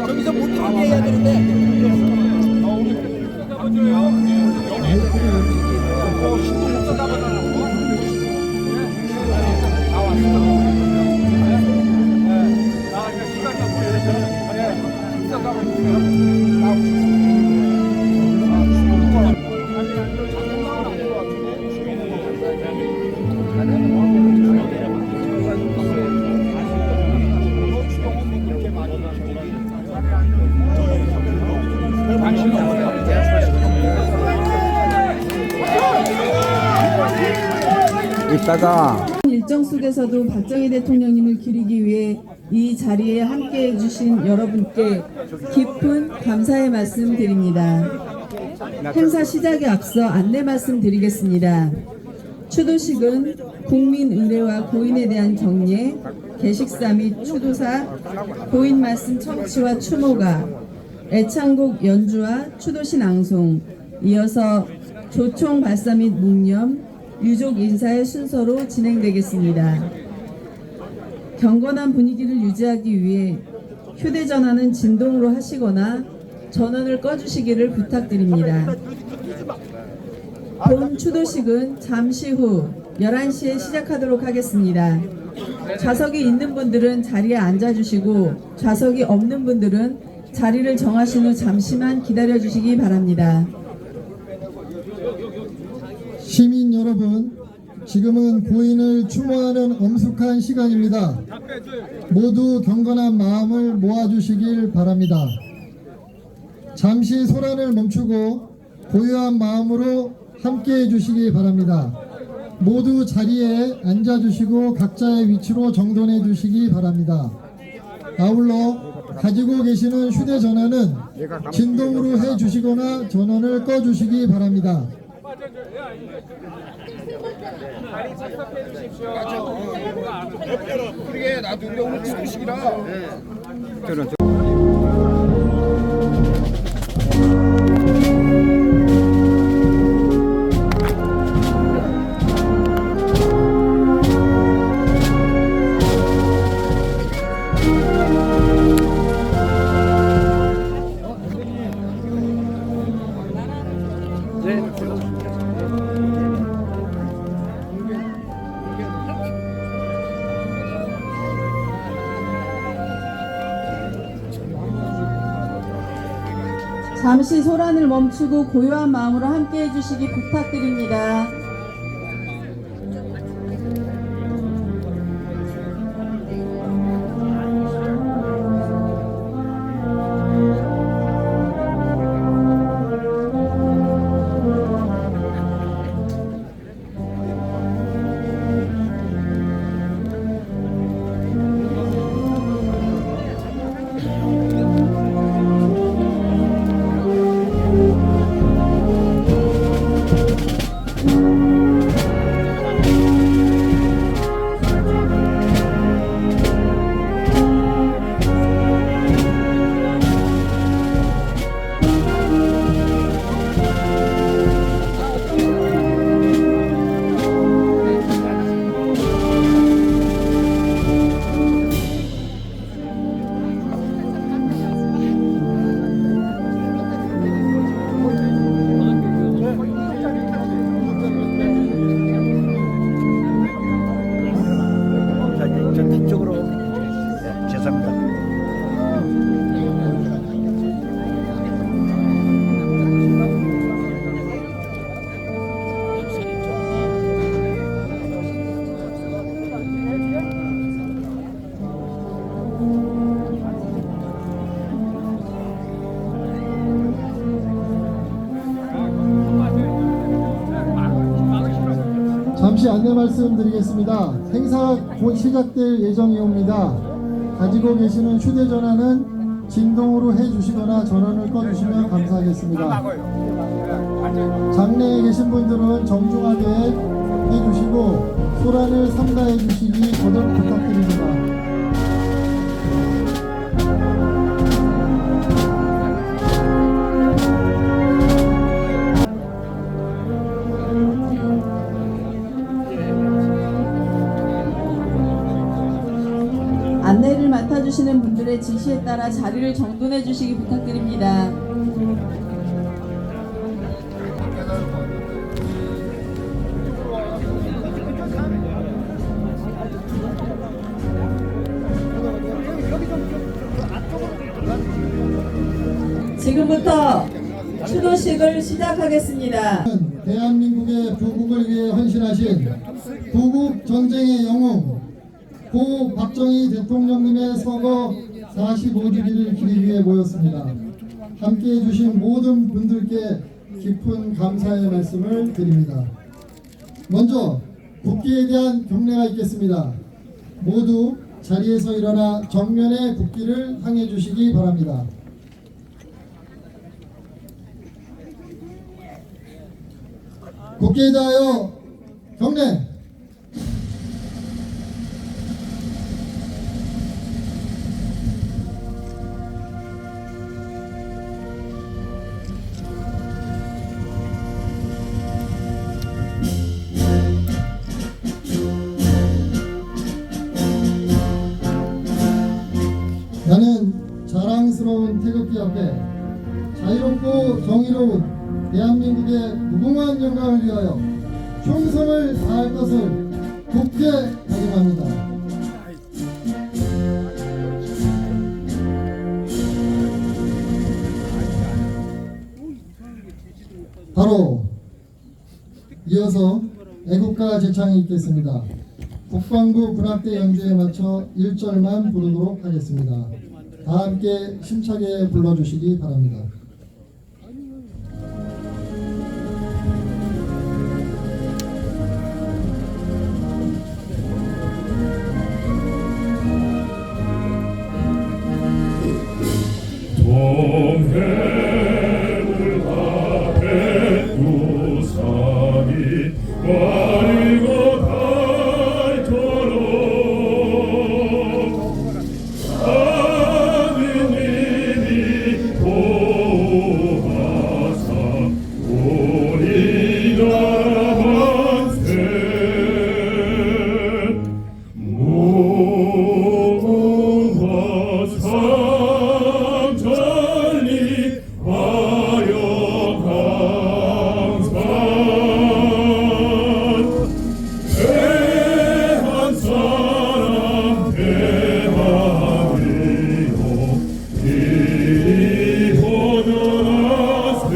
저기서 못 들어오게 해야 되는데. 신도 못 써다보잖아. 이따가 일정 속에서도 박정희 대통령님을 기리기 위해 이 자리에 함께해 주신 여러분께 깊은 감사의 말씀 드립니다. 행사 시작에 앞서 안내 말씀 드리겠습니다. 추도식은 국민 의례와 고인에 대한 경례, 계식사 및 추도사, 고인 말씀 청취와 추모가, 애창곡 연주와 추도시 낭송, 이어서 조총 발사 및 묵념, 유족 인사의 순서로 진행되겠습니다. 경건한 분위기를 유지하기 위해 휴대전화는 진동으로 하시거나 전원을 꺼주시기를 부탁드립니다. 본 추도식은 잠시 후 11시에 시작하도록 하겠습니다. 좌석이 있는 분들은 자리에 앉아주시고 좌석이 없는 분들은 자리를 정하신 후 잠시만 기다려주시기 바랍니다. 시민 여러분, 지금은 고인을 추모하는 엄숙한 시간입니다. 모두 경건한 마음을 모아주시길 바랍니다. 잠시 소란을 멈추고 고요한 마음으로 함께해 주시기 바랍니다. 모두 자리에 앉아주시고 각자의 위치로 정돈해 주시기 바랍니다. 아울러 가지고 계시는 휴대전화는 진동으로 해 주시거나 전원을 꺼 주시기 바랍니다. 그러게 나도 우리 오늘 추도식이라. 잠시 소란을 멈추고 고요한 마음으로 함께 해주시기 부탁드립니다. 잠시 안내 말씀드리겠습니다. 행사 곧 시작될 예정이옵니다. 가지고 계시는 휴대전화는 진동으로 해주시거나 전원을 꺼주시면 감사하겠습니다. 장내에 계신 분들은 정중하게 해주시고 소란을 삼가해 주시기 거듭 부탁드립니다. 안내를 맡아주시는 분들의 지시에 따라 자리를 정돈해 주시기 부탁드립니다. 지금부터 추도식을 시작하겠습니다. 대한민국의 부국을 위해 헌신하신 부국 전쟁의 영웅 고 박정희 대통령님의 서거 45주기를 기리기 위해 모였습니다. 함께해 주신 모든 분들께 깊은 감사의 말씀을 드립니다. 먼저 국기에 대한 경례가 있겠습니다. 모두 자리에서 일어나 정면에 국기를 향해 주시기 바랍니다. 국기에 대하여 경례. 나는 자랑스러운 태극기 앞에 자유롭고 정의로운 대한민국의 무궁한 영광을 위하여 충성을 다할 것을 굳게 다짐합니다. 바로 이어서 애국가 제창이 있겠습니다. 국방부 군악대 연주에 맞춰 1절만 부르도록 하겠습니다. 다 함께 힘차게 불러주시기 바랍니다. 동해물 앞에 우산이 와리고 닳도록 하느님이 보호하사 우리 나라 만세 무궁화 상전리 화려 강산 대한 사람 대한이요 길이 호전하세.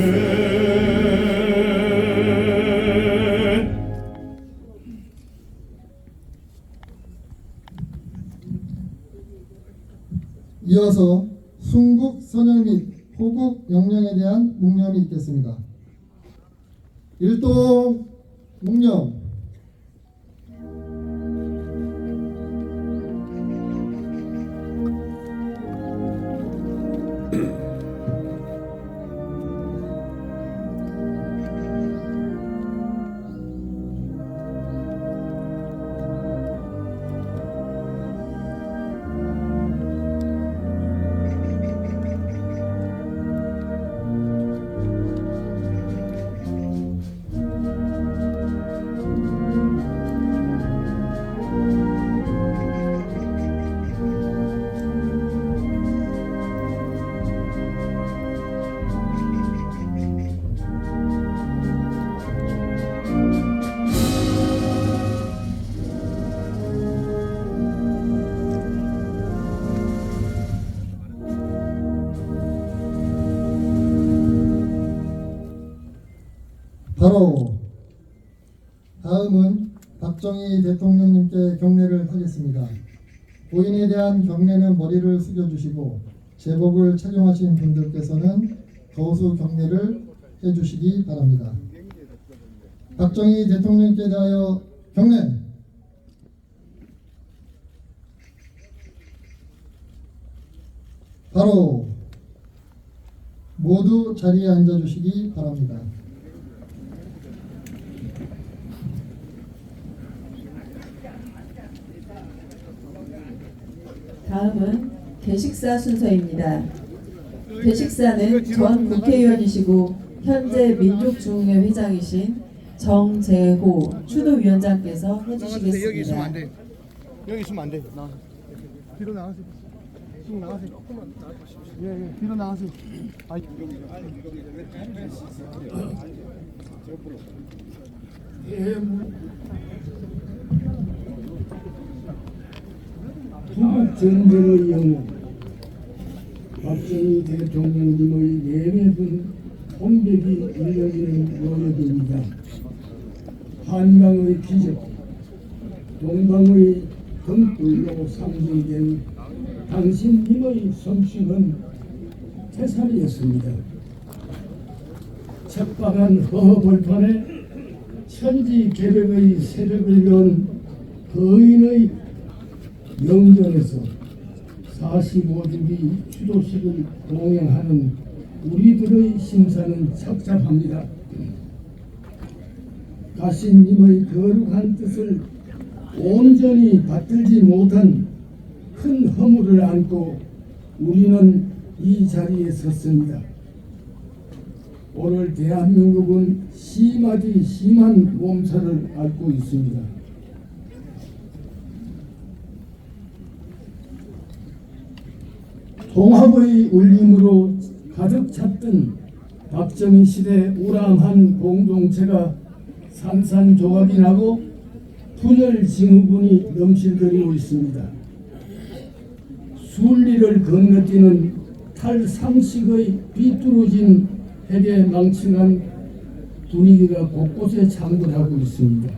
이어서 순국 선열 및 호국 영령에 대한 묵념이 있겠습니다. 일동 묵념. 바로 다음은 박정희 대통령님께 경례를 하겠습니다. 고인에 대한 경례는 머리를 숙여주시고 제복을 착용하신 분들께서는 거수 경례를 해주시기 바랍니다. 박정희 대통령께 대하여 경례. 바로 모두 자리에 앉아주시기 바랍니다. 다음은 개식사 순서입니다. 개식사는 전 국회의원이시고 현재 민족중흥회 회장이신 정재호 추도위원장께서 여기 있으면 해주시겠습니다. 안 돼. 여기 있으면 안 돼. 나가세요. 뒤로 나가세요. 쭉 나가세요. 예, 뒤로 나가세요. 조국 전쟁의 영웅 박정희 대통령님의 예매분 홍백이 일러지는 노력입니다. 한강의 기적, 동방의 등불로 상징된 당신님의 솜씨는 태산이었습니다. 척박한 허허벌판에 천지개벽의 새벽을 연 거인의 영전에서 45주기 추도식을 동행하는 우리들의 심사는 착잡합니다. 가신님의 거룩한 뜻을 온전히 받들지 못한 큰 허물을 안고 우리는 이 자리에 섰습니다. 오늘 대한민국은 심하디 심한 몸살을 앓고 있습니다. 통합의 울림으로 가득 찼던 박정희 시대 우람한 공동체가 산산조각이 나고 분열 징후군이 넘실거리고 있습니다. 순리를 건너뛰는 탈상식의 비뚤어진 핵에 망친한 분위기가 곳곳에 창궐하고 있습니다.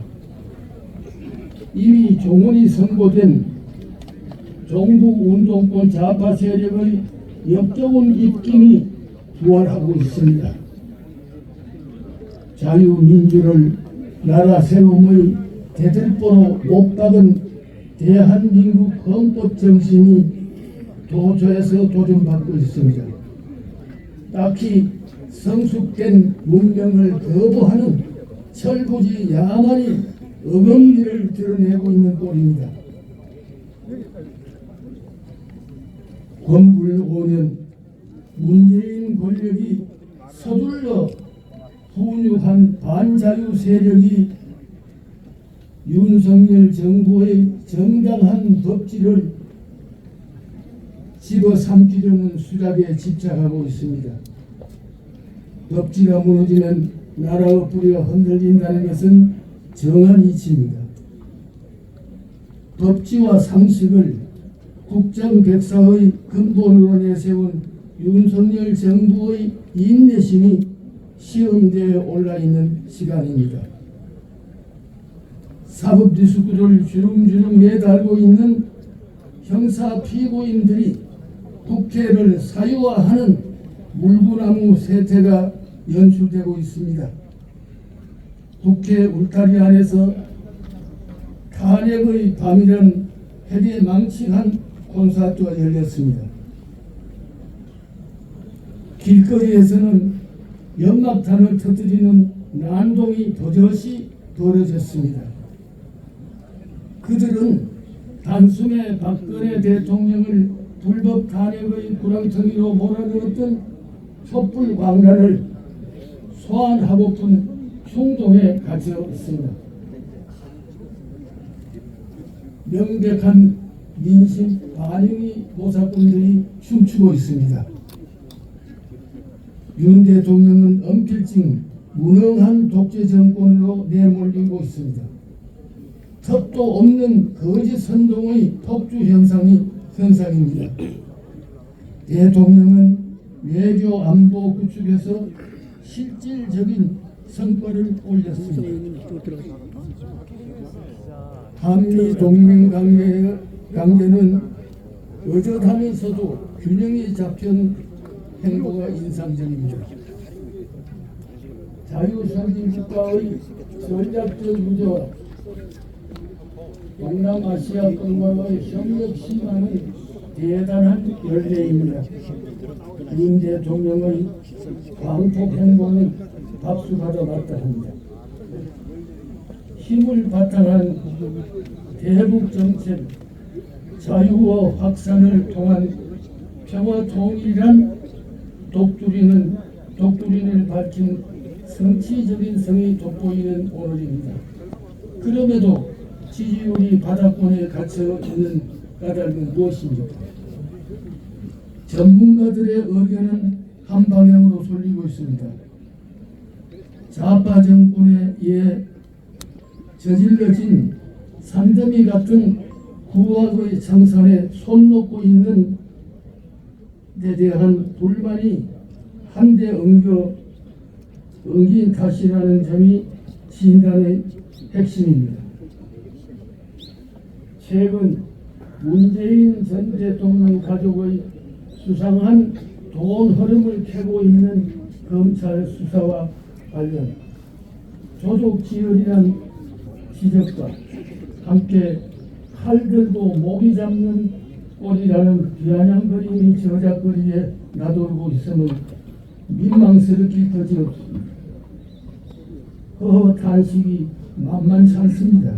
이미 종언이 선고된 종북운동권 좌파 세력의 역겨운 입김이 부활하고 있습니다. 자유민주를 나라 세움의 대들보로 못 박은 대한민국 헌법 정신이 도처에서 도전받고 있습니다. 딱히 성숙된 문명을 거부하는 철부지 야만이 어금니를 드러내고 있는 꼴입니다. 권불 5년 문재인 권력이 서둘러 훈육한 반자유 세력이 윤석열 정부의 정당한 법치를 집어삼키려는 수작에 집착하고 있습니다. 법치가 무너지면 나라의 뿌리가 흔들린다는 것은 정한 이치입니다. 법치와 상식을 국정백사의 근본으로 내세운 윤석열 정부의 인내심이 시험대에 올라있는 시간입니다. 사법 리스크를 주름주름 매달고 있는 형사 피고인들이 국회를 사유화하는 물구나무 세태가 연출되고 있습니다. 국회 울타리 안에서 탄핵의 밤이란 핵에 망칭한 콘서트가 열렸습니다. 길거리에서는 연막탄을 터뜨리는 난동이 버젓이 벌어졌습니다. 그들은 단숨에 박근혜 대통령을 불법 탄핵의 구렁텅이로 몰아넣었던 촛불 광란을 소환하고픈 충동에 갇혀 있습니다. 명백한 민심 반영이 모사꾼들이 춤추고 있습니다. 윤 대통령은 언필증 무능한 독재 정권으로 내몰리고 있습니다. 턱도 없는 거짓 선동의 폭주 현상입니다. 대통령은 외교 안보 구축에서 실질적인 성과를 올렸습니다. 한미 동맹 관계는 어젓하면서도 균형이 잡힌 행보가 인상적입니다. 자유상징 국가의 전략적 유저 동남아시아권과의 협력 심화는 대단한 열례입니다. 윤 대통령의 광폭 행보는 박수받아 마땅합니다. 힘을 바탕한 대북 정책, 자유와 확산을 통한 평화 통일이란 독두린을 밝힌 성취적인 성이 돋보이는 오늘입니다. 그럼에도 지지율이 바닥권에 갇혀 있는 까닭은 무엇입니까? 전문가들의 의견은 한 방향으로 쏠리고 있습니다. 좌파 정권에 의해 저질러진 산더미 같은 구악의 청산에 손 놓고 있는 데 대한 불만이 한데 엉긴 탓이라는 점이 진단의 핵심입니다. 최근 문재인 전 대통령 가족의 수상한 돈 흐름을 캐고 있는 검찰 수사와 관련 조족지혈이란 지적과 함께 칼 들고 모기 잡는 꼴이라는 비아냥거림이 저작거리에 나돌고 있음을 민망스럽기 거지없습니다. 허허 탄식이 만만치 않습니다.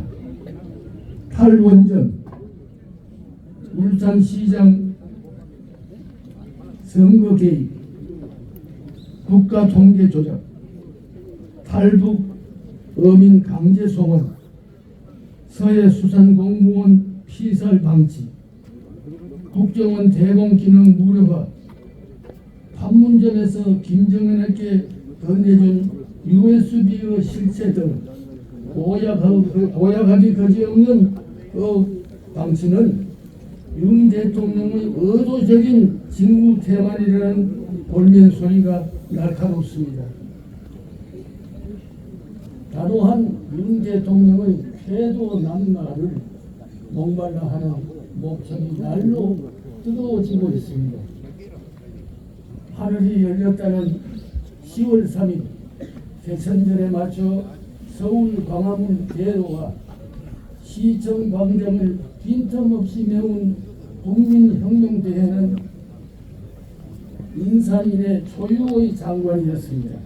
탈원전, 울산시장 선거 개입, 국가 통계 조작, 탈북 어민 강제 송환, 서해 수산 공무원 피살 방치, 국정원 대공 기능 무료화, 판문점에서 김정은에게 건네준 USB의 실체 등 오약하기 거지없는 그 방치는 윤 대통령의 의도적인 직무 태만이라는 볼멘 소리가 날카롭습니다. 단호한 윤 대통령의 쾌도 남마를 목말라 하는 목청이 날로 뜨거워지고 있습니다. 하늘이 열렸다는 10월 3일 개천절에 맞춰 서울 광화문 대로와 시청 광장을 빈틈없이 메운 국민혁명대회는 인산인의 초유의 장관이었습니다.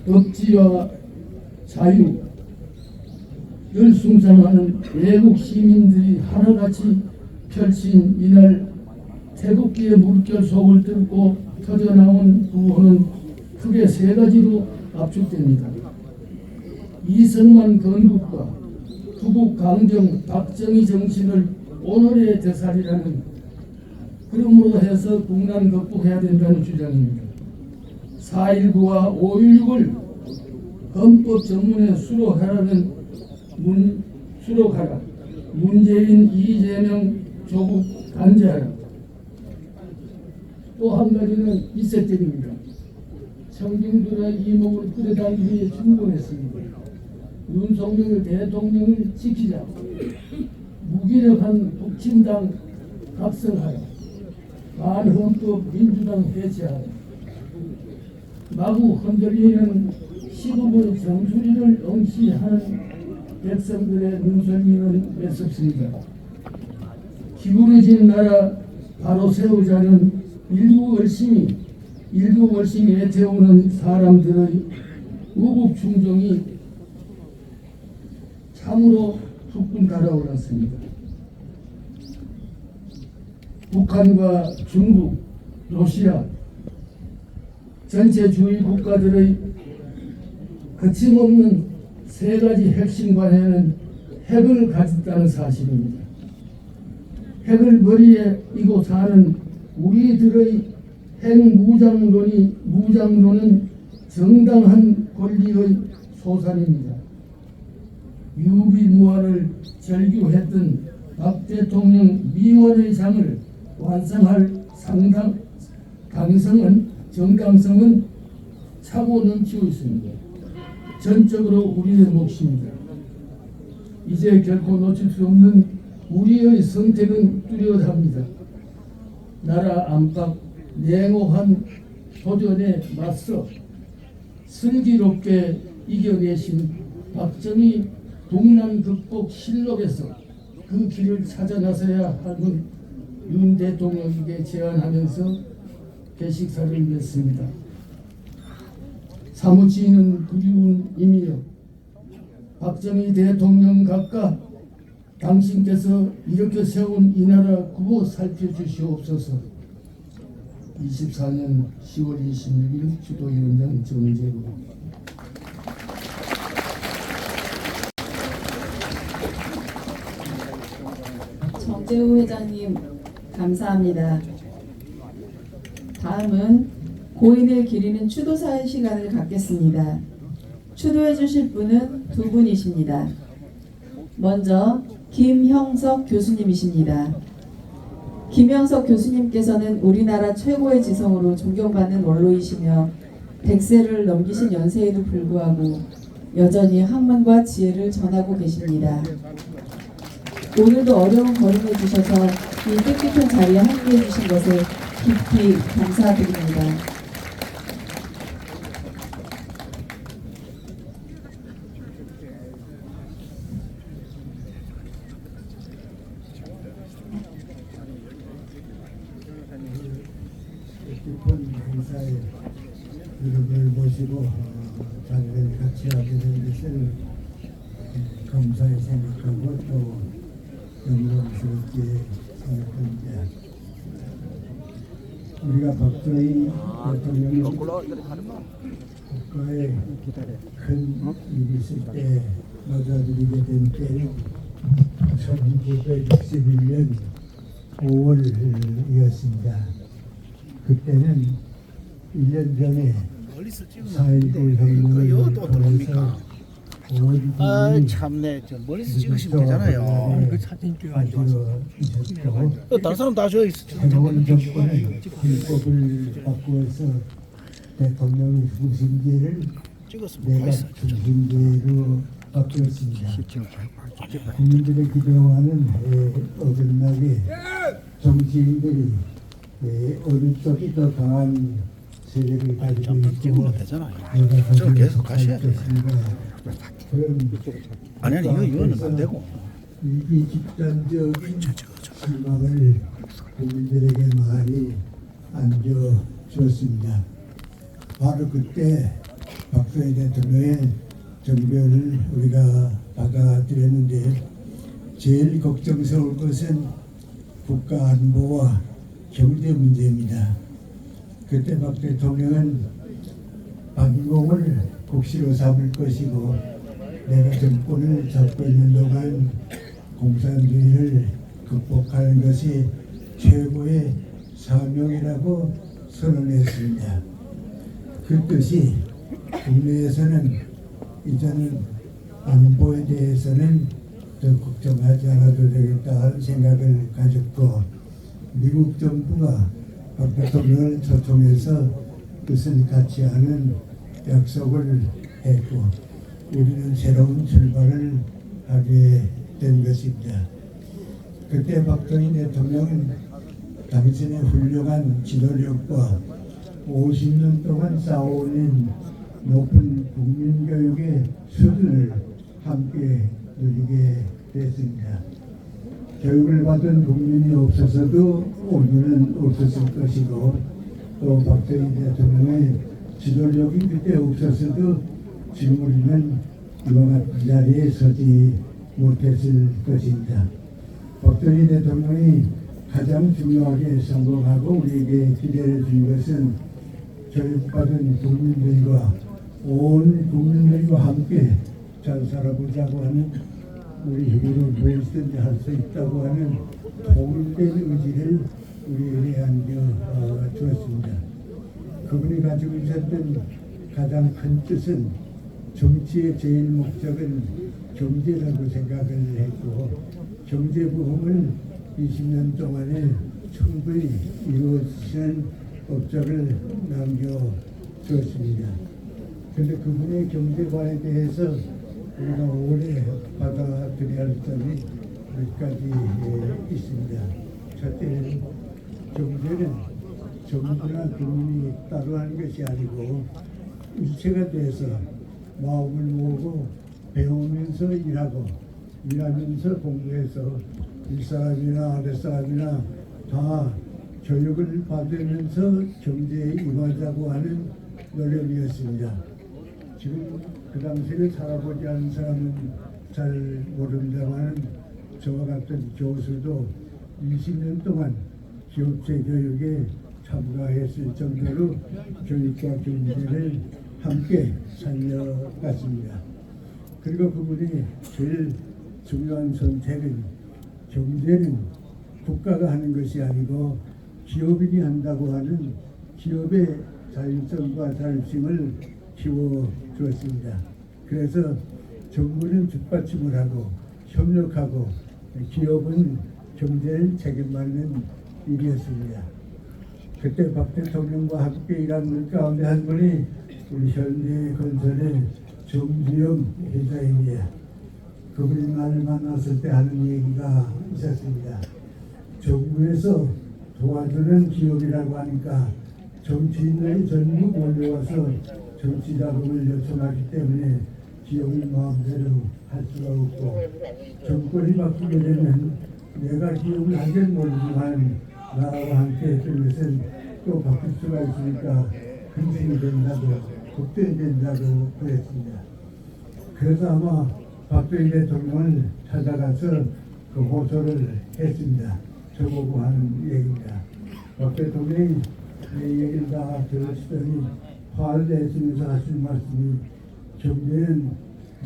억지와 자유, 열숭상하는 외국 시민들이 하나같이 펼친 이날 태극기의 물결 속을 뚫고 터져나온 구호는 크게 세 가지로 압축됩니다. 이승만 건국과 구국 강정 박정희 정신을 오늘의 되살이라는, 그러므로 해서 국난 극복해야 된다는 주장입니다. 4.19와 5.16을 헌법 전문에 수록하라는 수록하라. 문재인, 이재명, 조국 단죄하라. 또 한 가지는 이색적입니다. 청중들의 이목을 끌어당기기 위해 충분했습니다. 윤석열 대통령을 지키자. 무기력한 북침당 각성하라. 반헌법 민주당 해체하라. 마구 흔들리는 시국의 정수리를 응시하는 백성들의 눈썰미는 매섭습니다. 기울어진 나라 바로 세우자는 일구 열심히 애태우는 사람들의 우국충종이 참으로 후끈 달아올랐습니다. 북한과 중국, 러시아 전체 주위 국가들의 거침없는 세 가지 핵심 관해는 핵을 가졌다는 사실입니다. 핵을 머리에 이고 사는 우리들의 핵무장론은 정당한 권리의 소산입니다. 유비무환을 절규했던 박 대통령 미원의 장을 완성할 정당성은 차고 넘치고 있습니다. 전적으로 우리의 몫입니다. 이제 결코 놓칠 수 없는 우리의 선택은 뚜렷합니다. 나라 안팎 냉혹한 도전에 맞서 슬기롭게 이겨내신 박정희 동남 극복 실록에서 그 길을 찾아 나서야 하는 윤 대통령에게 제안하면서 개식사를 맺습니다. 사무치는 그리운 임이여, 박정희 대통령 각각 당신께서 이렇게 세운 이 나라 구호 살펴주시옵소서. 24년 10월 26일 주도위원장 정재구. 정재우 회장님 감사합니다. 다음은 고인을 기리는 추도사의 시간을 갖겠습니다. 추도해 주실 분은 두 분이십니다. 먼저 김형석 교수님이십니다. 김형석 교수님께서는 우리나라 최고의 지성으로 존경받는 원로이시며 100세를 넘기신 연세에도 불구하고 여전히 학문과 지혜를 전하고 계십니다. 오늘도 어려운 걸음해 주셔서 이 뜻깊은 자리에 함께해 주신 것에 깊이 감사드립니다. 깊은 행사에 여러분을 모시고 자리를 같이 하게 된 것을 감사히 생각하고 또 영광스럽게 생각합니다. 우리가 박정희 대통령이 국가에 큰 일이 있을 때 맞아들이게 된 때는 1961년 5월이었습니다. 그때는 1년 전에 4.19 혁명을 통해서 온 참네. 저 멀리서 찍으시면 되잖아요. 그 사진 찍어가지고 다른 사람 다 저기 새로운 정권의 불법을 바꾸어서 대통령 중심제를 내각 중심제로 바꾸었습니다. 국민들의 기대와는 어긋나게 정치인들이 어느 쪽이 더 강한 세력을 가지고 있고 저거 계속 가셔야 돼. 그런 아니 이거는 안 되고. 이 집단적인 희망을 국민들에게 많이 안겨주었습니다. 바로 그때 박정희 대통령의 정변을 우리가 받아들였는데 제일 걱정스러운 것은 국가 안보와 경제 문제입니다. 그때 박 대통령은 반공을 국시로 삼을 것이고 내가 정권을 잡고 있는 동안 공산주의를 극복하는 것이 최고의 사명이라고 선언했습니다. 그 뜻이 국내에서는 이제는 안보에 대해서는 더 걱정하지 않아도 되겠다 하는 생각을 가졌고 미국 정부가 박 대통령을 초청해서 뜻을 같이 하는 약속을 했고 우리는 새로운 출발을 하게 된 것입니다. 그때 박정희 대통령은 당신의 훌륭한 지도력과 50년 동안 쌓아올린 높은 국민교육의 수준을 함께 누리게 됐습니다. 교육을 받은 국민이 없어서도 오늘은 없었을 것이고 또 박정희 대통령의 지도력이 그때 없었어도 지금 우리는 이와 같은 자리에 서지 못했을 것입니다. 박정희 대통령이 가장 중요하게 성공하고 우리에게 기대를 준 것은 교육받은 국민들과 온 국민들과 함께 잘 살아보자고 하는 우리 힘으로 무엇이든지 할 수 있다고 하는 통일된 의지를 우리에게 안겨주었습니다. 그분이 가지고 있었던 가장 큰 뜻은 정치의 제일 목적은 경제라고 생각을 했고 경제부흥을 20년 동안에 충분히 이루어지는 업적을 남겨주었습니다. 그런데 그분의 경제관에 대해서 우리가 오래 받아들여야 할 점이 몇 가지 있습니다. 첫째는 경제는 정부나 국민이 따로 하는 것이 아니고 일체가 돼서 마음을 모으고 배우면서 일하고 일하면서 공부해서 윗사람이나 아랫사람이나 다 교육을 받으면서 경제에 임하자고 하는 노력이었습니다. 지금 그 당시를 살아보지 않은 사람은 잘 모릅니다만 저와 같은 교수도 20년 동안 기업체 교육에 참가했을 정도로 교육과 경제를 함께 살려갔습니다. 그리고 그분이 제일 중요한 선택은 경제는 국가가 하는 것이 아니고 기업인이 한다고 하는 기업의 자율성과 자율심을 키워주었습니다. 그래서 정부는 뒷받침을 하고 협력하고 기업은 경제를 책임받는 일이었습니다. 그때 박 대통령과 함께 일한 분 가운데 한 분이 우리 현대건설의 정주영 회장입니다. 그분이 나를 만났을 때 하는 얘기가 있었습니다. 정부에서 도와주는 기업이라고 하니까 정치인들이 전부 몰려와서 정치 자금을 요청하기 때문에 기업이 마음대로 할 수가 없고 정권이 바뀌게 되면 내가 기업을 하긴 모르지만 나라와 함께 했던 것은 또 바뀔 수가 있으니까 근심이 된다고 걱정된다고 그랬습니다. 그래서 아마 박정희 대통령을 찾아가서 그 호소를 했습니다. 저보고 하는 얘기입니다. 박 대통령이 내 얘기를 다 들으시더니 화를 내시면서 하신 말씀이 경제는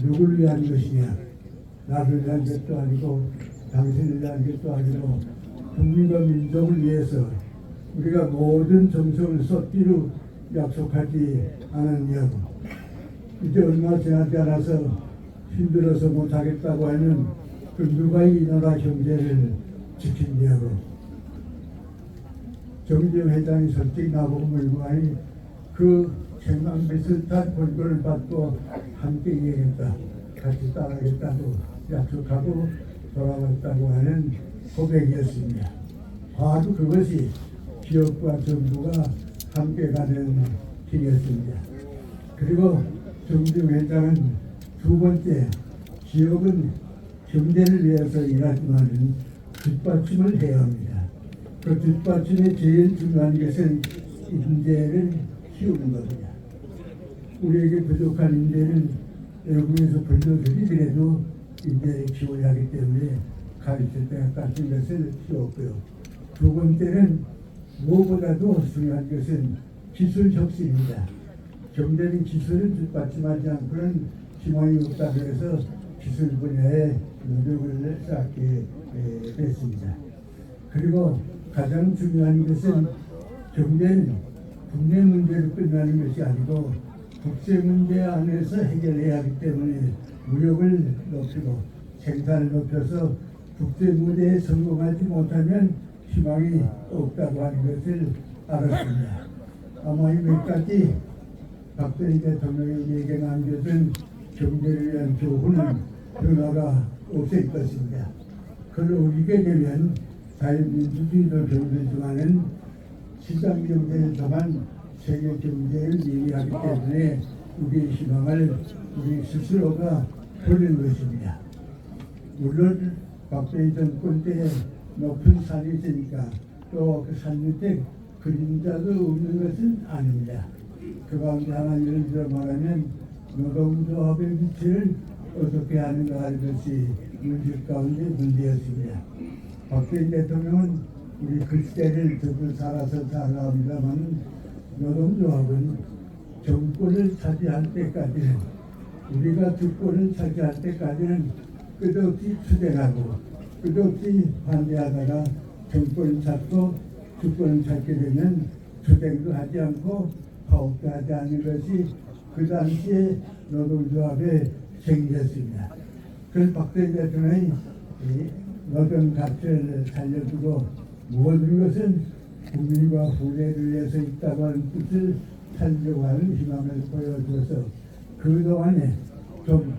누구를 위한 것이냐, 나를 위한 것도 아니고 당신을 위한 것도 아니고 국민과 민족을 위해서 우리가 모든 정성을 쏟기로 약속하지 않았냐고. 이제 얼마 지나지 않아서 힘들어서 못하겠다고 하는 그 누가 이 나라 경제를 지키냐고. 정재영 회장이 솔직히 나보고 물고 하니 그 생각 비슷한 권고를 받고 함께 일하겠다, 같이 따라가겠다고 약속하고 돌아왔다고 하는 고백이었습니다. 바로 그것이 기업과 정부가 함께 가는 길이었습니다. 그리고 정재영 회장은 두 번째, 기업은 경제를 위해서 일하지만 뒷받침을 해야 합니다. 그 뒷받침의 제일 중요한 것은 인재를 키우는 겁니다. 우리에게 부족한 인재는 외국에서 불러들이더라도 인재를 키워야 하기 때문에 가르칠 때 같은 것을 키웠고요. 두 번째는 무엇보다도 중요한 것은 기술 혁신입니다. 경제는 기술을 뒷받침하지 않고는 희망이 없다 그래서 기술 분야에 노력을 쌓게 됐습니다. 그리고 가장 중요한 것은 경제는 국내 문제로 끝나는 것이 아니고 국제 문제 안에서 해결해야 하기 때문에 무역을 높이고 생산을 높여서 국제 무대에 성공하지 못하면 희망이 없다고 하는 것을 알았습니다. 아마 이 몇 가지 박정희 대통령에게 남겨준 경제를 위한 교훈은 변화가 없을 것입니다. 그걸 어기게 되면 자유민주주의도 병들지만은 시장 경제를 통한 세계 경제를 얘기하기 때문에 우리의 희망을 우리 스스로가 버리는 것입니다. 물론 박정희 정권 때 높은 산이 있으니까 또 그 산 밑에 그림자도 없는 것은 아닙니다. 그 가운데 하나 예를 들어 말하면 노동조합의 위치를 어떻게 하는가 하는 것이 문제 가운데 문제였습니다. 박정희 대통령은 우리 글쎄를 듣고 살아서 잘합니다만 노동조합은 정권을 차지할 때까지는 우리가 주권을 차지할 때까지는 끝없이 투쟁하고 끝없이 반대하다가 정권을 찾고 주권을 찾게 되면 투쟁도 하지 않고 파업도 하지 않는 것이 그 당시에 노동조합의 생리였습니다. 그래서 박정희 대통령이 노동 가치를 살려주고 모든 것은 국민과 후대를 위해서 있다고 하는 뜻을 살려고 하는 희망을 보여줘서 그동안에 좀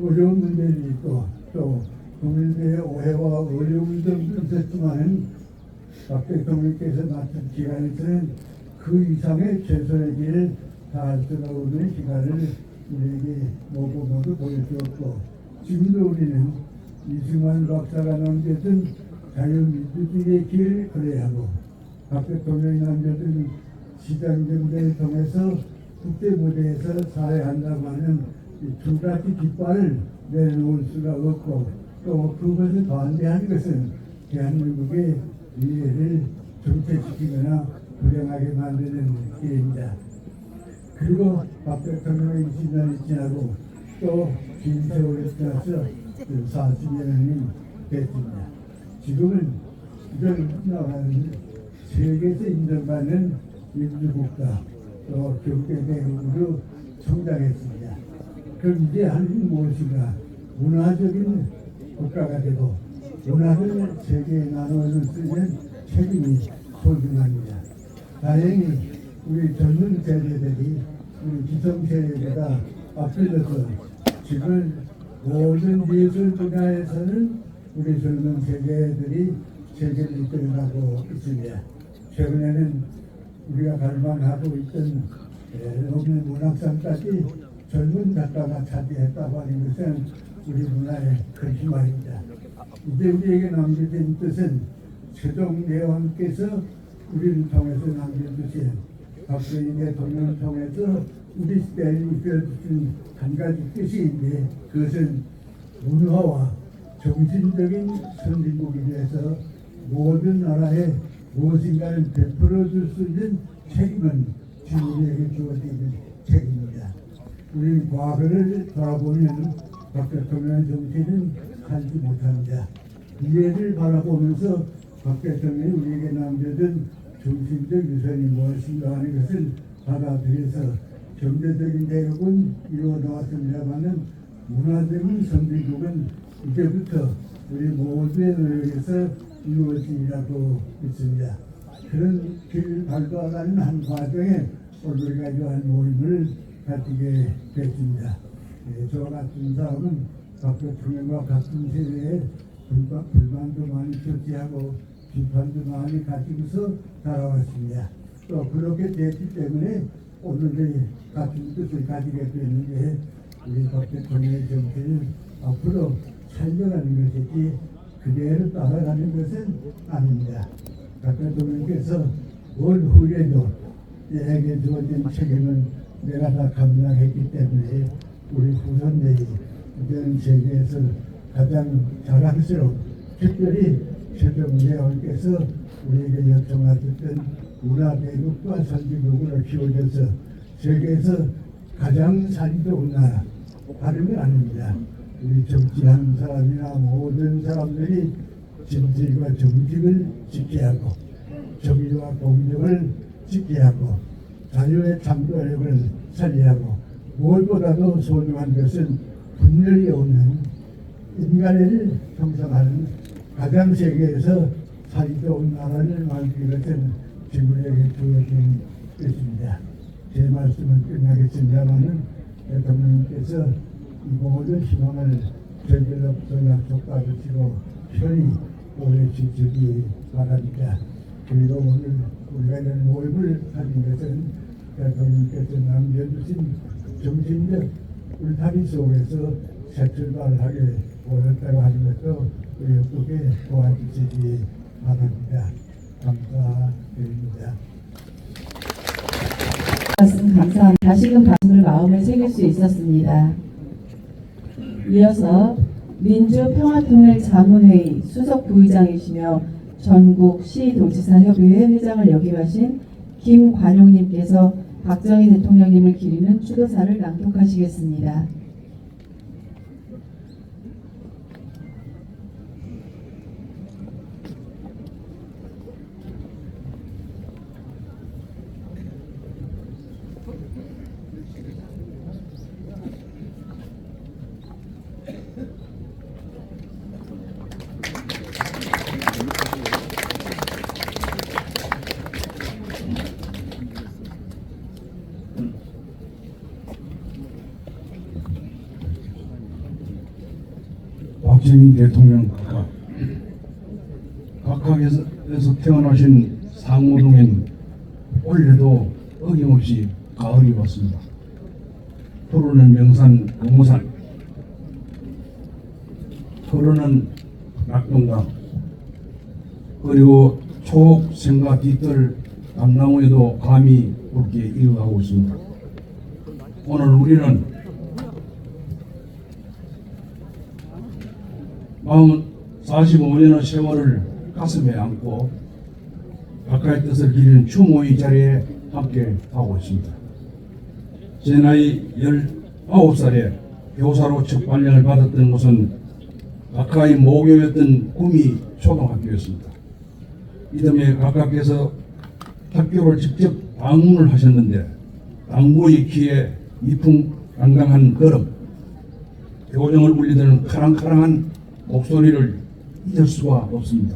어려운 문제도 있고 또 국민들의 오해와 어려움도 있었지만 박 대통령께서 맡은 기간에서는 그 이상의 최선의 길을 다할 수가 없는 시간을 우리에게 모두 보여주었고, 지금도 우리는 이승만 박사가 남겨둔 자유민주주의의 길을 걸어야하고, 박 대통령이 남겨둔 시장경제를 통해서 국제 무대에서 살아야 한다고 하는 이 두 가지 깃발을 내놓을 수가 없고, 또 그것을 반대하는 것은 대한민국의 미래를 정체시키거나 불행하게 만드는 길입니다. 그리고 박 대통령의 20년이 지나고 또 긴 세월이 지나서 40년이 됐습니다. 지금은 이걸 나가는 세계에서 인정받는 민주국가 또 경제대국으로 성장했습니다. 그럼 이제 하는 무엇인가? 문화적인 국가가 되고 문화를 세계에 나누어 쓰는 책임이 소중합니다. 다행히 우리 젊은 세대들이 우리 기성세대보다 앞서서 지금 모든 예술 분야에서는 우리 젊은 세대들이 세계를 이끌어가고 있습니다. 최근에는 우리가 갈망하고 있던 노벨 문학상까지 젊은 작가가 차지했다고 하는 것은 우리 문화의 큰 희망입니다. 이제 우리에게 남겨진 뜻은 세종대왕께서 우리를 통해서 남겨주신 박정희 대통령을 통해서 우리 시대를 이끌어주신 한 가지 뜻인데, 그것은 문화와 정신적인 선진국이 돼서 모든 나라에 무엇인가를 베풀어 줄 수 있는 책임은 주민에게 주어지는 책임입니다. 우리는 과거를 돌아보면 박 대통령의 정치는 살지 못합니다. 미래를 바라보면서 박 대통령이 우리에게 남겨둔 중심적 유선이 무엇인가 하는 것을 받아들여서 경제적인 대국은 이루어 나왔습니다마는 문화적인 선진국은 이제부터 우리 모두의 노력에서 이루어지리라고 믿습니다. 그런 길을 밟아가는 한 과정에 오늘 우리가 이러한 모임을 가지게 됐습니다. 저와 같은 사람은 박 대통령과 같은 세대에 불만도 많이 표시하고 비판도 많이 가지고서 살아왔습니다. 또 그렇게 됐기 때문에 오늘의 같은 뜻을 가지게 되는데, 우리 박 대통령의 정치를 앞으로 살려가는 것이지 그대로 따라가는 것은 아닙니다. 박 대통령께서 뭘 후회도 내게 주어진 책임은 내가 다 감당했기 때문에 우리 후손들이 이제는 세계에서 가장 자랑스러운, 특별히 세종대왕께서 우리에게 요청하셨던 문화대국과 선진국으로 키워져서 세계에서 가장 살기 좋은 나라, 다름이 아닙니다. 우리 정치하는 사람이나 모든 사람들이 진실과 정직을 지켜야 하고, 정의와 공정을 지켜야 하고, 자유의 창조력을 살려야 하고, 무엇보다도 소중한 것은 분열이 없는 인간을 형성하는 가장 세계에서 살기 좋은 나라를 만드는 것은 지구에게 주어진 것입니다. 제 말씀은 끝나겠습니다만은 대통령께서 이 모든 희망을 저희들로부터 약속받으시고 편히 오래 지키기 바랍니다. 그리고 오늘 우리가 이런 모임을 하는 것은 대통령께서 남겨주신 정신적 울타리 속에서 새 출발하게 보였다고 하는 것도 우리 어떻게 도와주시기 바랍니다. 감사드립니다. 말씀 감사합니다. 다시금 말씀을 마음에 새길 수 있었습니다. 이어서 민주평화통일자문회의 수석 부의장이시며 전국 시도지사협의회 회장을 역임하신 김관용님께서 박정희 대통령님을 기리는 추도사를 낭독하시겠습니다. 박정희 대통령 각각에서 태어나신 상호동엔 올해도 어김없이 가을이 왔습니다. 푸르는 명산 금우산, 흐르는 낙동강, 그리고 초옥, 생과 뒤뜰, 감나무에도 감이 붉게 익어가고 있습니다. 오늘 우리는 45년의 세월을 가슴에 안고 각하의 뜻을 기리는 추모의 자리에 함께 하고 있습니다. 제 나이 19살에 교사로 첫 발령을 받았던 곳은 각하의 모교였던 구미 초등학교였습니다. 이듬해 각하께서 학교를 직접 방문을 하셨는데 당부의 키에 이풍당당한 걸음, 교정을 울리는 카랑카랑한 목소리를 잊을 수가 없습니다.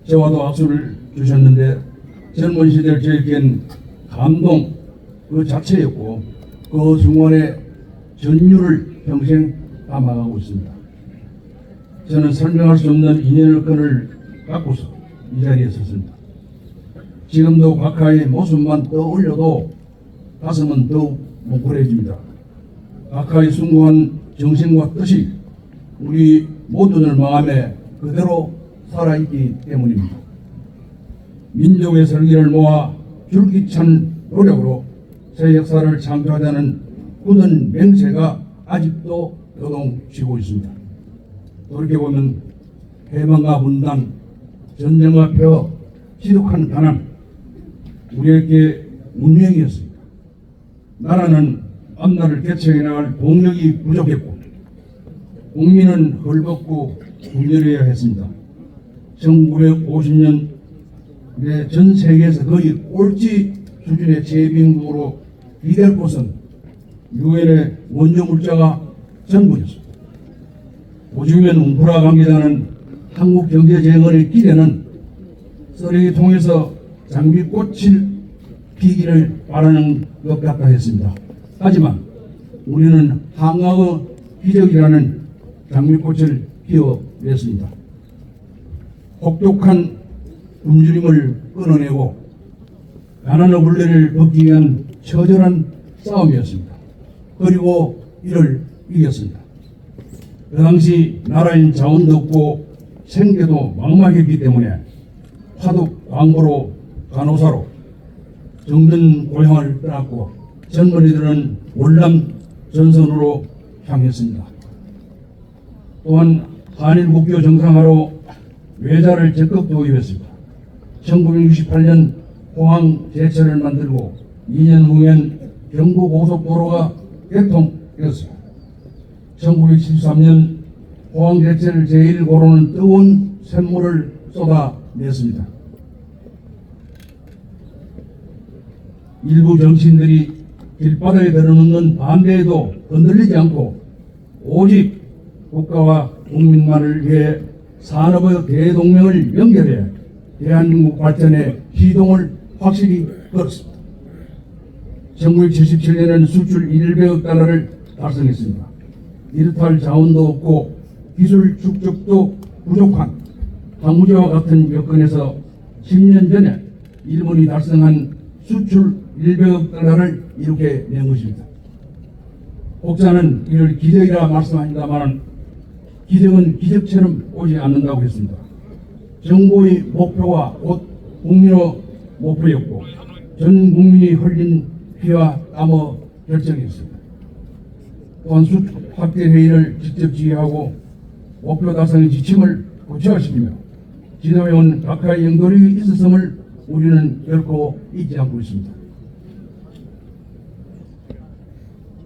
저와도 악수를 주셨는데 젊은 시절 저에겐 감동 그 자체였고 그 순간의 전율을 평생 담아가고 있습니다. 저는 설명할 수 없는 인연의 끈을 갖고서 이 자리에 섰습니다. 지금도 각하의 모습만 떠올려도 가슴은 더욱 뭉클해집니다. 각하의 숭고한 정신과 뜻이 우리 모두들 마음에 그대로 살아있기 때문입니다. 민족의 설기를 모아 줄기찬 노력으로 새 역사를 창조하자는 굳은 맹세가 아직도 요동치고 있습니다. 돌이켜보면 해방과 분단, 전쟁과 폐허, 지독한 가난, 우리에게 운명이었습니다. 나라는 앞날을 개척해 나갈 동력이 부족했고 국민은 헐벗고 분열해야 했습니다. 1950년 전 세계에서 거의 꼴찌 수준의 재빈국으로 기댈 곳은 유엔의 원조 물자가 전부였습니다. 오죽이면 웅프라 관계자는 한국경제재건의 기대는 쓰레기 통해서 장미꽃을 피기를 바라는 것 같다 했습니다. 하지만 우리는 한강의 기적이라는 장미꽃을 피워냈습니다. 혹독한 굶주림을 끊어내고 가난의 굴레를 벗기 위한 처절한 싸움이었습니다. 그리고 이를 이겼습니다. 그 당시 나라인 자원도 없고 생계도 막막했기 때문에 화독 광고로 간호사로 정든 고향을 떠났고 젊은이들은 월남 전선으로 향했습니다. 또한 한일 국교 정상화로 외자를 적극 도입했습니다. 1968년 포항 제철을 만들고 2년 후엔 경부고속도로가 개통되었습니다. 1973년 포항 제철 제1고로는 뜨거운 샘물을 쏟아냈습니다. 일부 정치인들이 길바닥에 들어놓는 반대에도 흔들리지 않고 오직 국가와 국민만을 위해 산업의 대동맹을 연결해 대한민국 발전에 시동을 확실히 걸었습니다. 1977년에는 수출 100억 달러를 달성했습니다. 이렇다 할 자원도 없고 기술 축적도 부족한 항우주와 같은 여건에서 10년 전에 일본이 달성한 수출 100억 달러를 이렇게 낸 것입니다. 혹자는 이를 기적이라 말씀하신다만 기적은 기적처럼 오지 않는다고 했습니다. 정부의 목표가 곧 국민의 목표였고 전 국민이 흘린 피와 땀의 결정이었습니다. 또한 수출 확대 회의를 직접 지휘하고 목표 달성의 지침을 구체화시키며 지도해온 각하의 영도력이 있었음을 우리는 결코 잊지 않고 있습니다.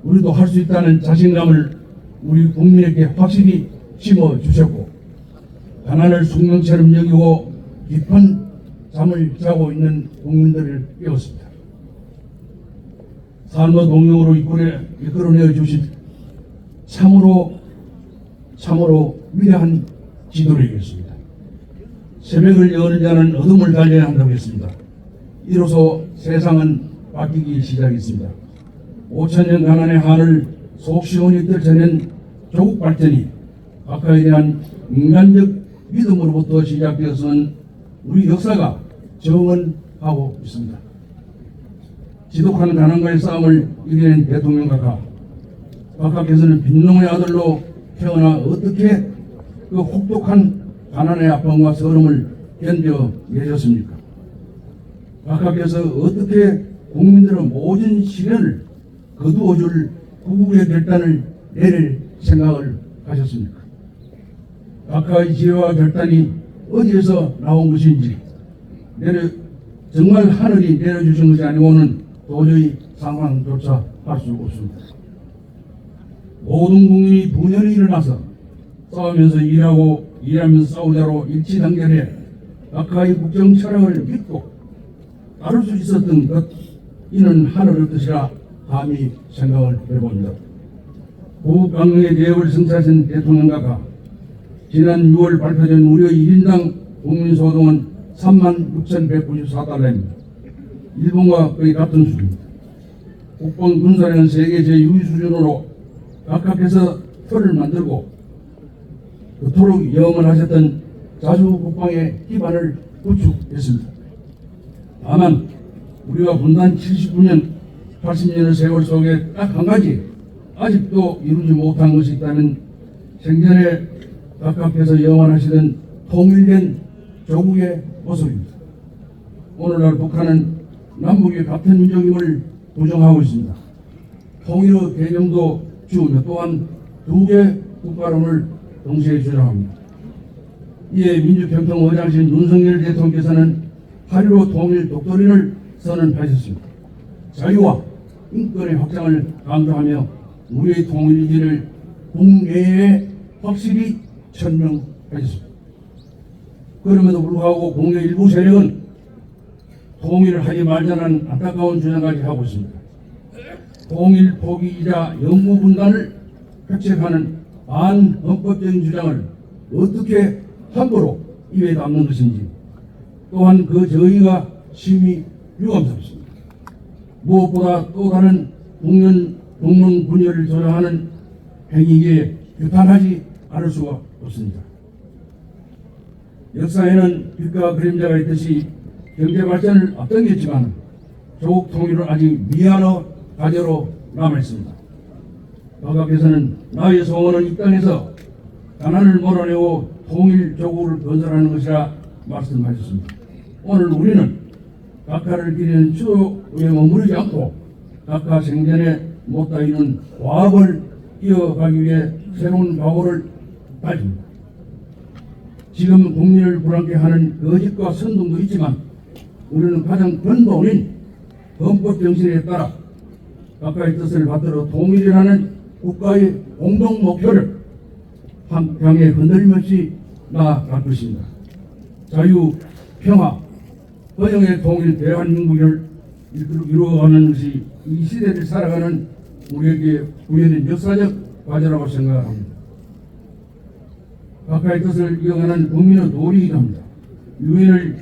우리도 할 수 있다는 자신감을 우리 국민에게 확실히 심어주셨고 가난을 숙명처럼 여기고 깊은 잠을 자고 있는 국민들을 깨웠습니다. 삶의 동력으로 이끌어내어 주신 참으로 위대한 지도력이었습니다. 새벽을 여는 자는 어둠을 달려야 한다고 했습니다. 이로써 세상은 바뀌기 시작했습니다. 5천년 가난의 한을 속 시원히 떨쳐낸 조국 발전이 각하에 대한 인간적 믿음으로부터 시작되어서는 우리 역사가 정언하고 있습니다. 지독한 가난과의 싸움을 이겨낸 대통령 각하께서는 빈농의 아들로 태어나 어떻게 그 혹독한 가난의 아픔과 서름을 견뎌내셨습니까? 각하께서 어떻게 국민들의 모든 시련을 거두어줄 구국의 결단을 내릴 생각을 하셨습니까? 각하의 지혜와 결단이 어디에서 나온 것인지 정말 하늘이 내려주신 것이 아니고는 도저히 상상조차 할 수 없습니다. 모든 국민이 분열이 일어나서 싸우면서 일하면서 싸우자로 일치단결해 각하의 국정 철학을 믿고 따를 수 있었던 것, 이는 하늘의 뜻이라 감히 생각을 해봅니다. 고국 강령의 계획을 성사하신 대통령 각하, 지난 6월 발표된 우리의 1인당 국민소득은 36,194달러입니다. 일본과 거의 같은 수준입니다. 국방 군사력은 세계 제6위 수준으로 각하께서 틀을 만들고 그토록 영을 하셨던 자주 국방의 기반을 구축했습니다. 다만 우리가 분단 79년, 80년의 세월 속에 딱 한 가지 아직도 이루지 못한 것이 있다면 생전에 각하께서 영원하시던 통일된 조국의 모습입니다. 오늘날 북한은 남북이 같은 민족임을 부정하고 있습니다. 통일의 개념도 지우며 또한 두 개 국가론을 동시에 주장합니다. 이에 민주평통의장신 윤석열 대통령께서는 8.15 통일 독도린을 선언하셨습니다. 자유와 인권의 확장을 강조하며 우리의 통일의지를 국내에 확실히 천명하셨습니다. 그럼에도 불구하고 국내 일부 세력은 통일을 하지 말자는 안타까운 주장까지 하고 있습니다. 통일 포기이자 영구 분단을 획책하는 반헌법적인 주장을 어떻게 함부로 입에 담는 것인지 또한 그 저희가 심히 유감스럽습니다. 무엇보다 또 다른 국민 분열을 조장하는 행위에 규탄하지 않을 수가 없습니다. 역사에는 빛과 그림자가 있듯이 경제 발전을 앞당겼지만 조국 통일은 아직 미완의 과제로 남아있습니다. 각하께서는 나의 소원은 이 땅에서 가난을 몰아내고 통일 조국을 건설하는 것이라 말씀하셨습니다. 오늘 우리는 각하를 기리는 추억에 머무르지 않고 각하 생전에 못다 이룬 과업을 이어가기 위해 새로운 각오를 다집니다. 지금 국민을 불안케 하는 거짓과 선동도 있지만 우리는 가장 근본인 헌법 정신에 따라 각하의 뜻을 받들어 통일이라는 국가의 공동 목표를 향해 흔들림없이 나아갈 것입니다. 자유, 평화, 번영의 통일 대한민국을 이루어가는 것이 이 시대를 살아가는 우리에게 부여된 역사적 과제라고 생각합니다. 각하의 뜻을 이어가는 국민의 도리이기도 합니다. 유엔을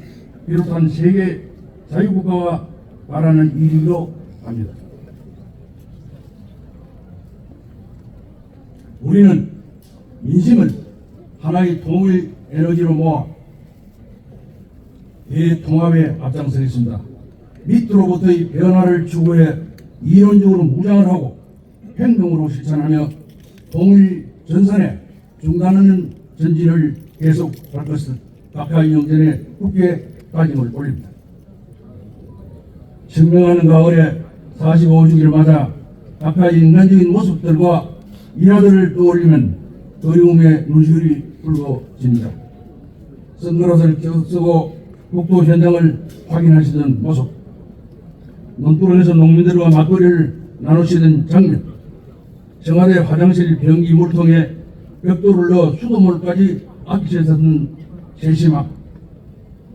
비롯한 세계 자유국가와 바라는 일이기도 합니다. 우리는 민심을 하나의 통일 에너지로 모아 대통합에 앞장서겠습니다. 밑으로부터의 변화를 추구해 이론적으로 무장을 하고 행동으로 실천하며 통일 전선에 중단하는 전진을 계속할 것을 각하의 영전에 굳게 다짐을 올립니다. 청명하는 가을에 45주기를 맞아 각하의 인간적인 모습들과 일화들을 떠올리면 어려움의 눈시울이 붉어집니다. 선글라스를 쓰고 국도 현장을 확인하시던 모습, 논두렁에서 농민들과 막걸리를 나누시던 장면, 청와대 화장실 변기 물통에 벽돌을 넣어 수돗물까지 아끼셨던 세심함,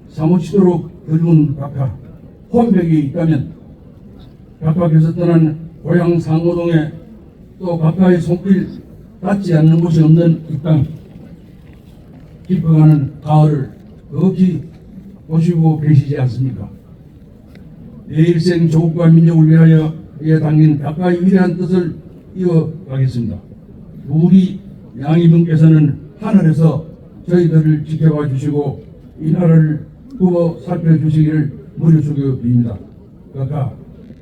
사무치도록 늙은 각하, 혼백이 있다면 각하께서 떠난 고향 상호동에 또 각하의 손길 닿지 않는 곳이 없는 이 땅, 깊어가는 가을을 극히 보시고 계시지 않습니까? 내 일생 조국과 민족을 위하여 당긴 각하의 위대한 뜻을 이어가겠습니다. 우리 양이분께서는 하늘에서 저희들을 지켜봐 주시고 이 나라를 굽어 살펴주시기를 무료 숙여 빕니다. 각하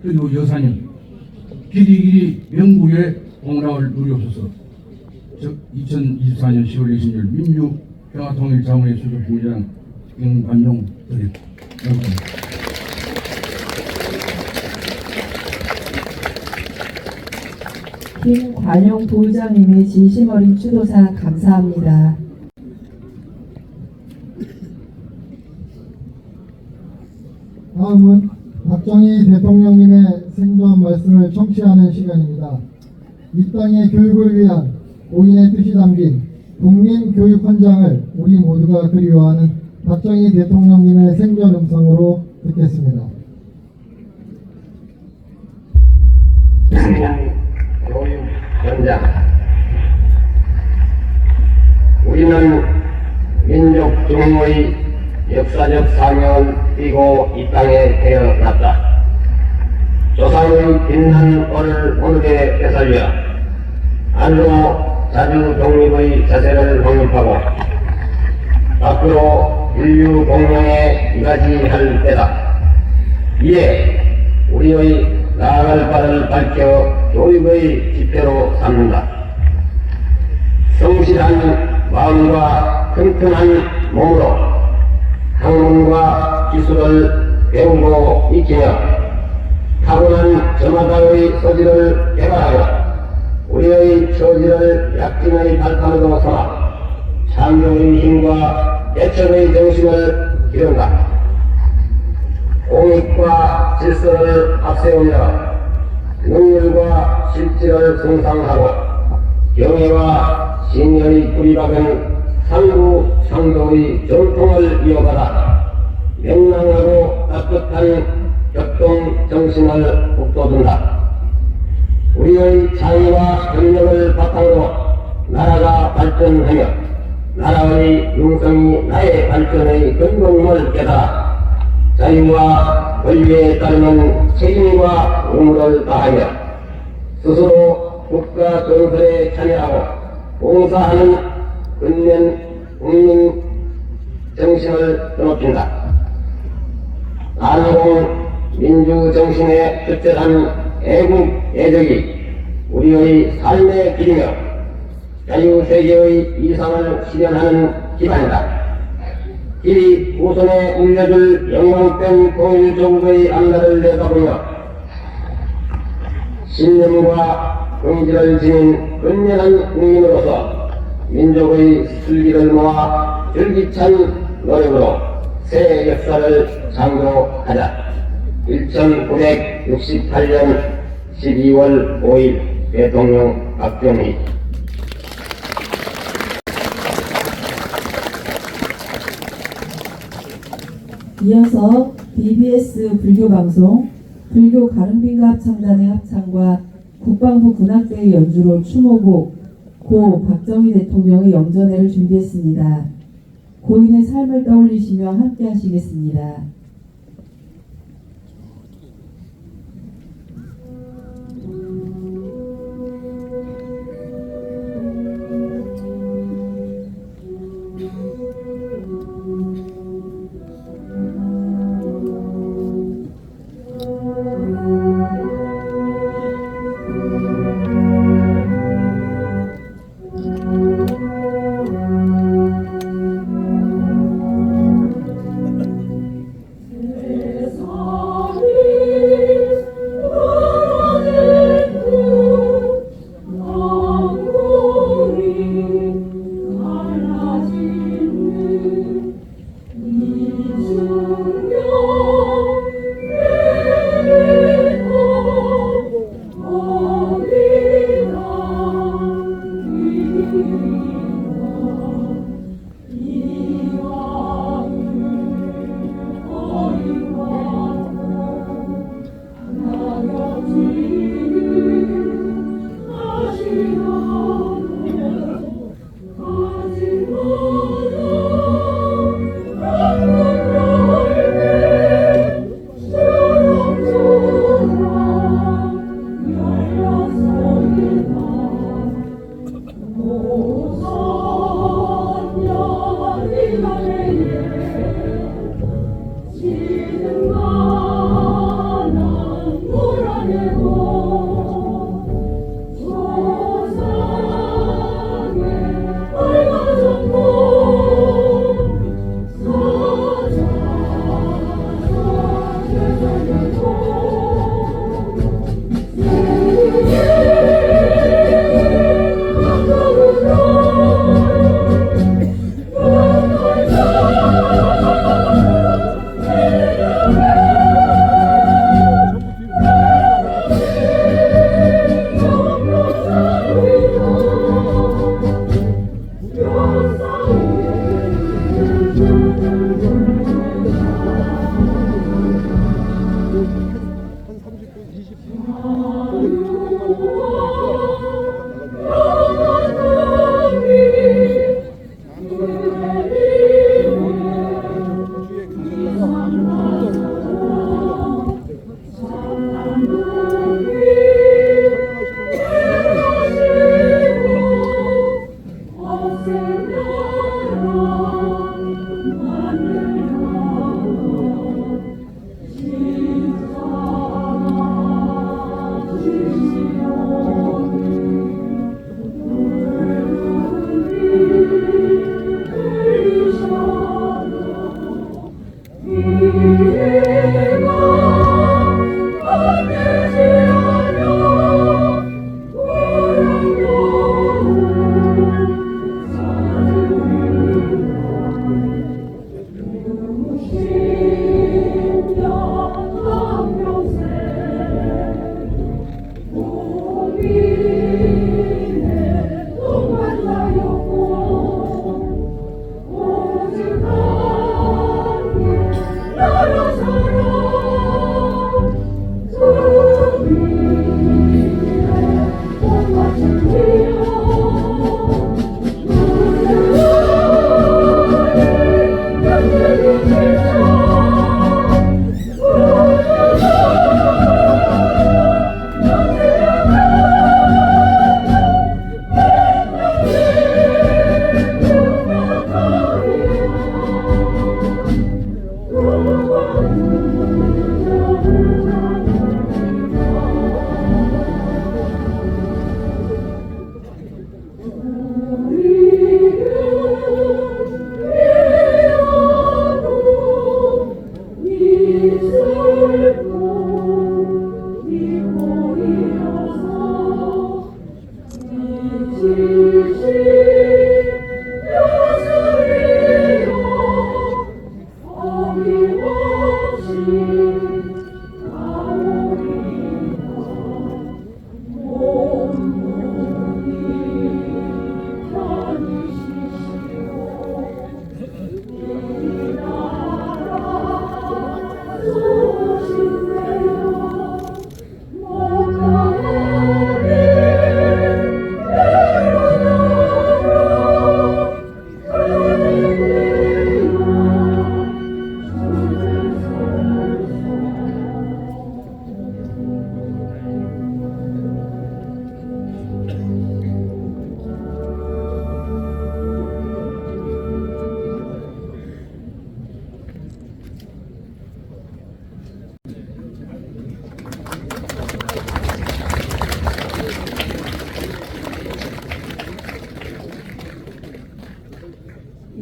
그리고 여사님 길이길이 명부의 공락을 누리옵소서. 2024년 10월 20일 민주평화통일자문회 수석부의장 김관종 드립니다. 김관용 부의장님의 진심 어린 추도사 감사합니다. 다음은 박정희 대통령님의 생전 말씀을 청취하는 시간입니다. 이 땅의 교육을 위한 고인의 뜻이 담긴 국민교육헌장을 우리 모두가 그리워하는 박정희 대통령님의 생전 음성으로 듣겠습니다. 교육 현장. 우리는 민족 중흥의 역사적 사명을 띠고 이 땅에 태어났다. 조상의 빛난 꼴을 오늘에 되살려 안로 자주 독립의 자세를 확립하고 밖으로 인류 공명에 이가지할 때다. 이에 우리의 나아갈 바를 밝혀 교육의 지표로 삼는다. 성실한 마음과 튼튼한 몸으로 학문과 기술을 배우고 익히며 타고난 저마다의 소질을 개발하고 우리의 처지를 약진의 발판으로 삼아 창조의 힘과 애착의 정신을 기른다. 공익과 질서를 앞세우며 능률과 실질을 승상하고 경애와 신의의 뿌리박은 상부 창조의 전통을 이어가다 명랑하고 따뜻한 협동 정신을 북돋운다. 우리의 창의와 경력을 바탕으로 나라가 발전하며 나라의 융성이 나의 발전의 근본임을 깨달아 자유와 권리에 따르는 책임과 의무를 다하며 스스로 국가 건설에 참여하고 봉사하는 근면 국민 정신을 드높인다. 안공 민주 정신의 특별한 애국 애적이 우리의 삶의 길이며 자유세계의 이상을 실현하는 기반이다. 이 후손에 물려줄 영광된 통일조국의 앞날을 내다보며 신념과 긍지를 지닌 근면한 국민으로서 민족의 슬기를 모아 줄기찬 노력으로 새 역사를 창조하자. 1968년 12월 5일 대통령 박정희. 이어서 BBS 불교방송 불교 가릉빈가 합창단의 합창과 국방부 군악대의 연주로 추모곡 고 박정희 대통령의 영전회를 준비했습니다. 고인의 삶을 떠올리시며 함께 하시겠습니다.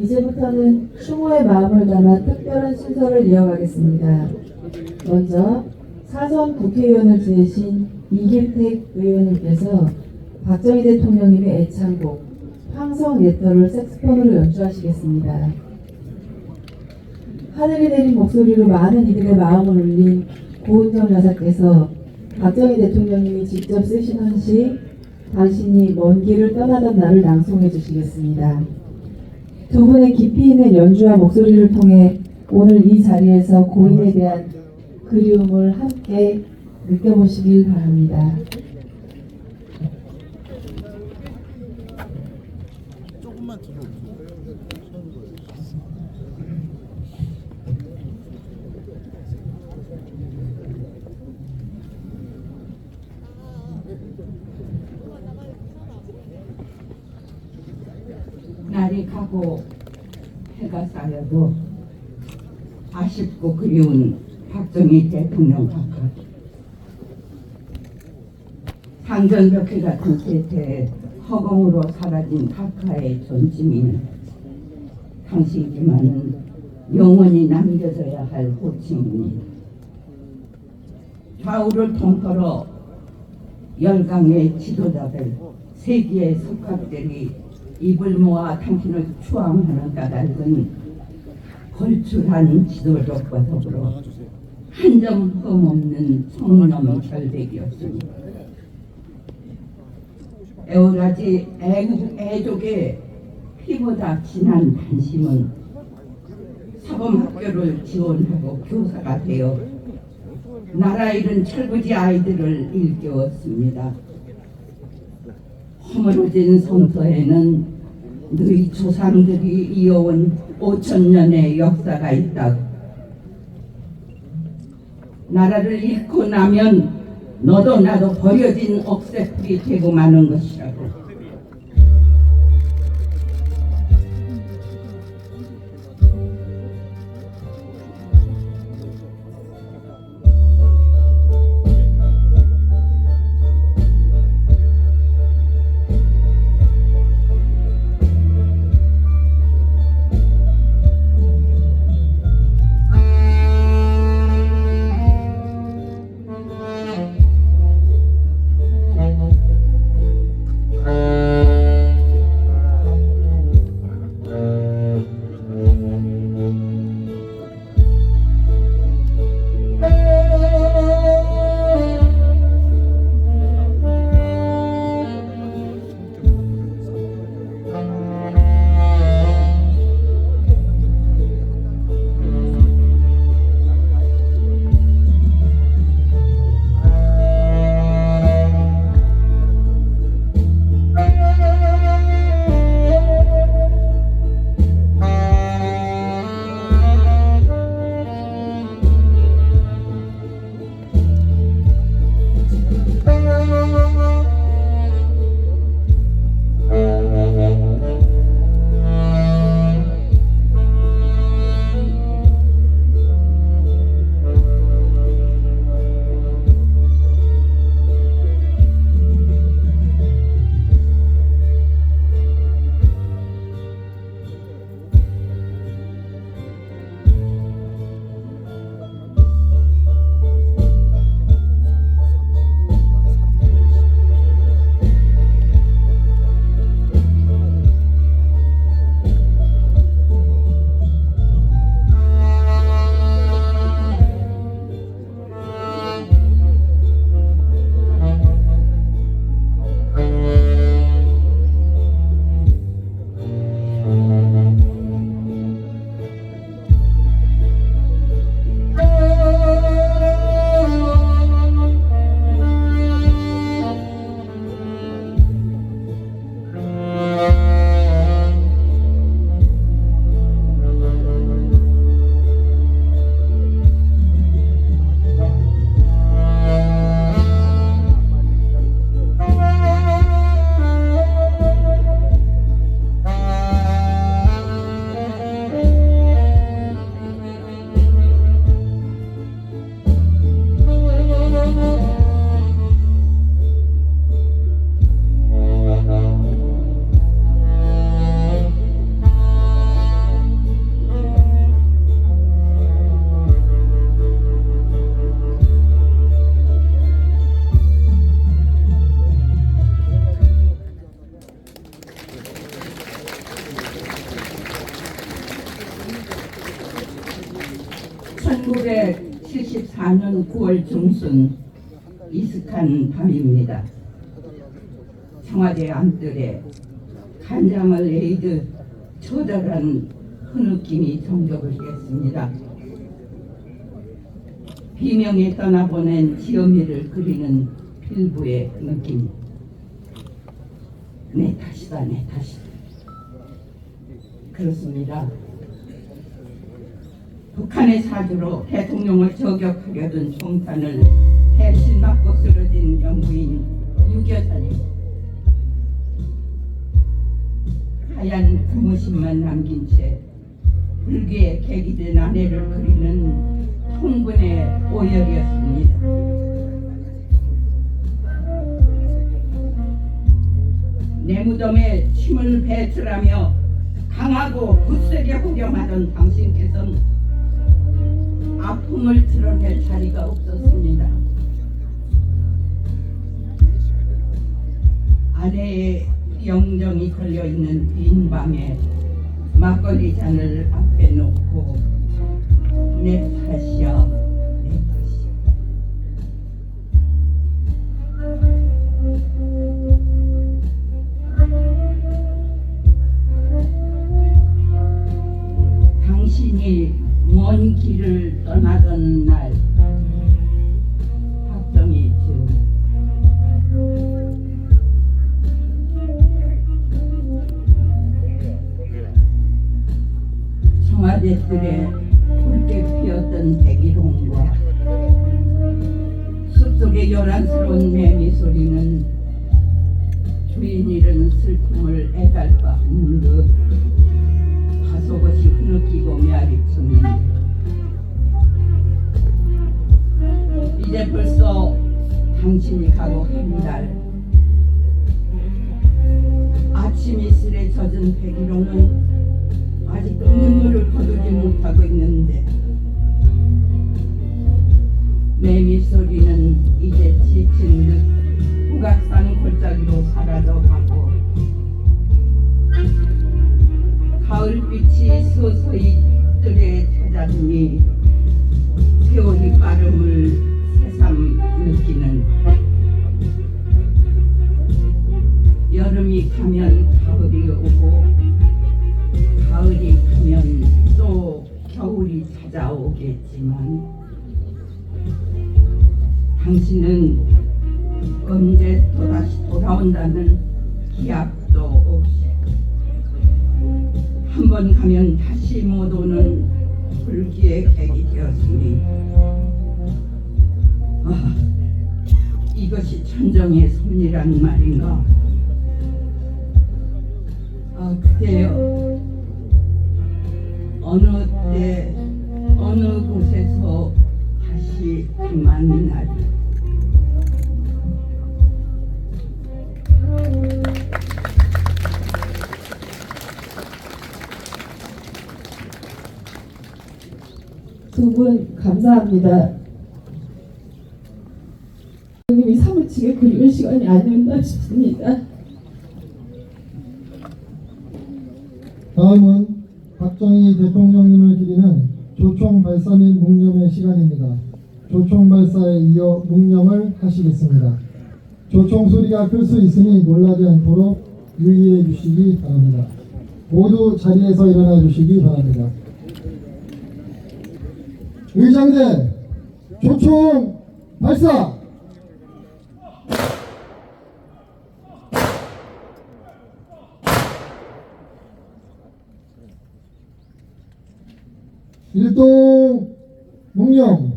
이제부터는 추모의 마음을 담아 특별한 순서를 이어가겠습니다. 먼저 사선 국회의원을 지내신 이길택 의원님께서 박정희 대통령님의 애창곡 황성예터를 색스폰으로 연주하시겠습니다. 하늘이 내린 목소리로 많은 이들의 마음을 울린 고은정 여사께서 박정희 대통령님이 직접 쓰신 헌시 당신이 먼 길을 떠나던 날을 낭송해 주시겠습니다. 두 분의 깊이 있는 연주와 목소리를 통해 오늘 이 자리에서 고인에 대한 그리움을 함께 느껴보시길 바랍니다. 날이 가고 해가 쌓여도 아쉽고 그리운 박정희 대통령 각하. 상전벽해 같은 세태에 허공으로 사라진 각하의 존재미는 당신께만은 영원히 남겨져야 할 호칭입니다. 좌우를 통틀어 열강의 지도자들, 세기의 석학들이 입을 모아 당신을 추앙하는 까닭은 걸출한 지도력과 더불어 한 점 흠없는 청렴 결백이었습니다. 애월하지 애족의 피보다 진한 단심은 사범학교를 지원하고 교사가 되어 나라 잃은 철부지 아이들을 일깨웠습니다. 허물어진 성서에는 너희 조상들이 이어온 5,000년의 역사가 있다고. 나라를 잃고 나면 너도 나도 버려진 억새풀이 되고 마는 것이라고. 2024년 9월 중순 이슥한 밤입니다. 청와대 안뜰에 간장을 에이드 처절한 흐느낌이 정적을 했습니다. 비명에 떠나보낸 지엄이를 그리는 필부의 느낌. 내 탓이다, 내 탓이다. 그렇습니다. 북한의 사주로 대통령을 저격하려던 총탄을 대신 맞고 쓰러진 영부인 유교사님. 하얀 고무신만 남긴 채 불교에 객이된 아내를 그리는 통분의 오열이었습니다. 내 무덤에 침을 뱉으라며 강하고 굳세게 호령하던 당신께서는 아픔을 드러낼 자리가 없었습니다. 아내의 영정이 걸려있는 빈 방에 막걸리 잔을 앞에 놓고 내 탓이야, 내 탓이야. 당신이 먼 길을 떠나던 날 박정희 중 청와대들에 붉게 피었던 백일홍과 숲속의 요란스러운 매미 소리는 주인 잃은 슬픔을 애달파 하는 듯 다소곳이 흐느끼고 메아리쳤는데 이제 벌써 당신이 가고 한 달. 아침 이슬에 젖은 백일홍은 아직도 눈물을 거두지 못하고 있는데 매미 소리는 이제 지친 듯 북악산 골짜기로 사라져가고 가을빛이 서서히 뜰에 찾아드니 세월이 빠름을 새삼 느끼는 여름이 가면 가을이 오고 가을이 가면 또 겨울이 찾아오겠지만 당신은 언제 또다시 돌아온다는 기약도 없이 한 번 가면 다시 못 오는 불기의 객이 되었으니 이것이 천정의 섭리란 말인가? 그대여 어느 때 어느 곳에서 다시 만나리. 두 분 감사합니다. 님이 사무치게 그리운 시간이 아니었나 싶습니다. 다음은 박정희 대통령님을 기리는 조총 발사 및 묵념의 시간입니다. 조총 발사에 이어 묵념을 하시겠습니다. 조총 소리가 클 수 있으니 놀라지 않도록 유의해 주시기 바랍니다. 모두 자리에서 일어나 주시기 바랍니다. 의장대 조총 발사! 일동 묵념.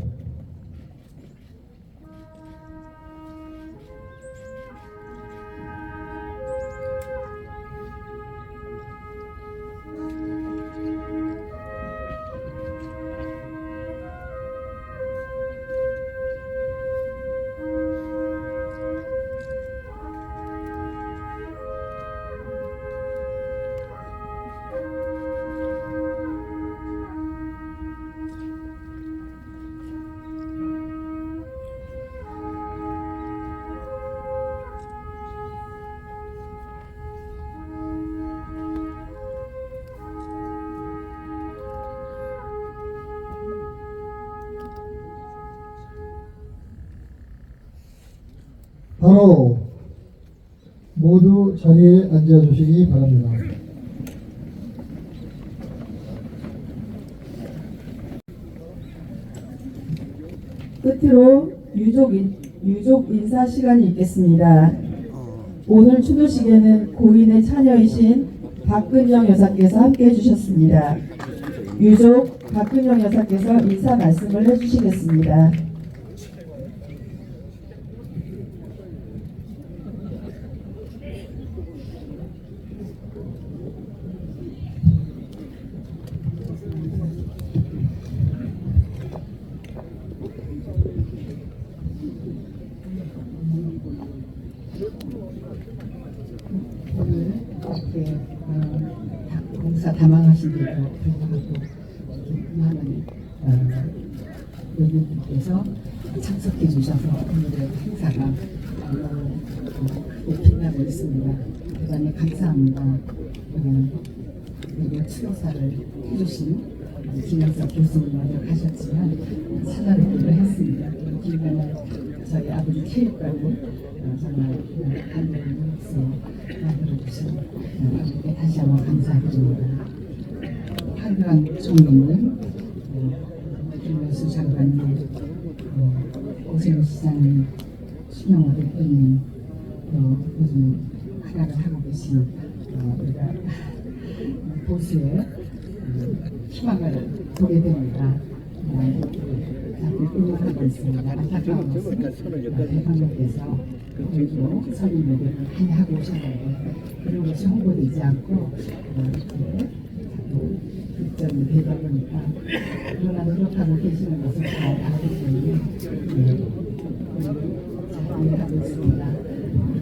바로 모두 자리에 앉아주시기 바랍니다. 끝으로 유족 인사 시간이 있겠습니다. 오늘 추도식에는 고인의 처녀이신 박근영 여사께서 함께 해주셨습니다. 유족 박근영 여사께서 인사 말씀을 해주시겠습니다. 오늘 이렇게 공사 담당하신데도 불구하고 많은 의원님께서 참석해 주셔서 오늘의 행사가 크게 빛나고 있습니다. 대단히 감사합니다. 그리고 추도사를 해주신 김영석 교수님 먼저 가셨지만 찾아뵙기로 했습니다. 기간에 저희 아버지 체육관을 정말 감동으로서 만들어주신 아버지께 다시 한번 감사드립니다. 한강 총리님, 김명수 장관님, 오세훈 시장님, 신영호 대표님, 요즘 활약을 하고 계신 우리가 보수의 희망을 보게 됩니다. 응원하고 있습니다. 안타까운 것은 대통령께서 그리고 서민에게 많이 하고 오셨는데 그런 것이 홍보되지 않고 이렇게 득점이 되다 보니까 그러나 노력하고 계시는 것을 잘 알기 때문에 잘 이해하고 있습니다.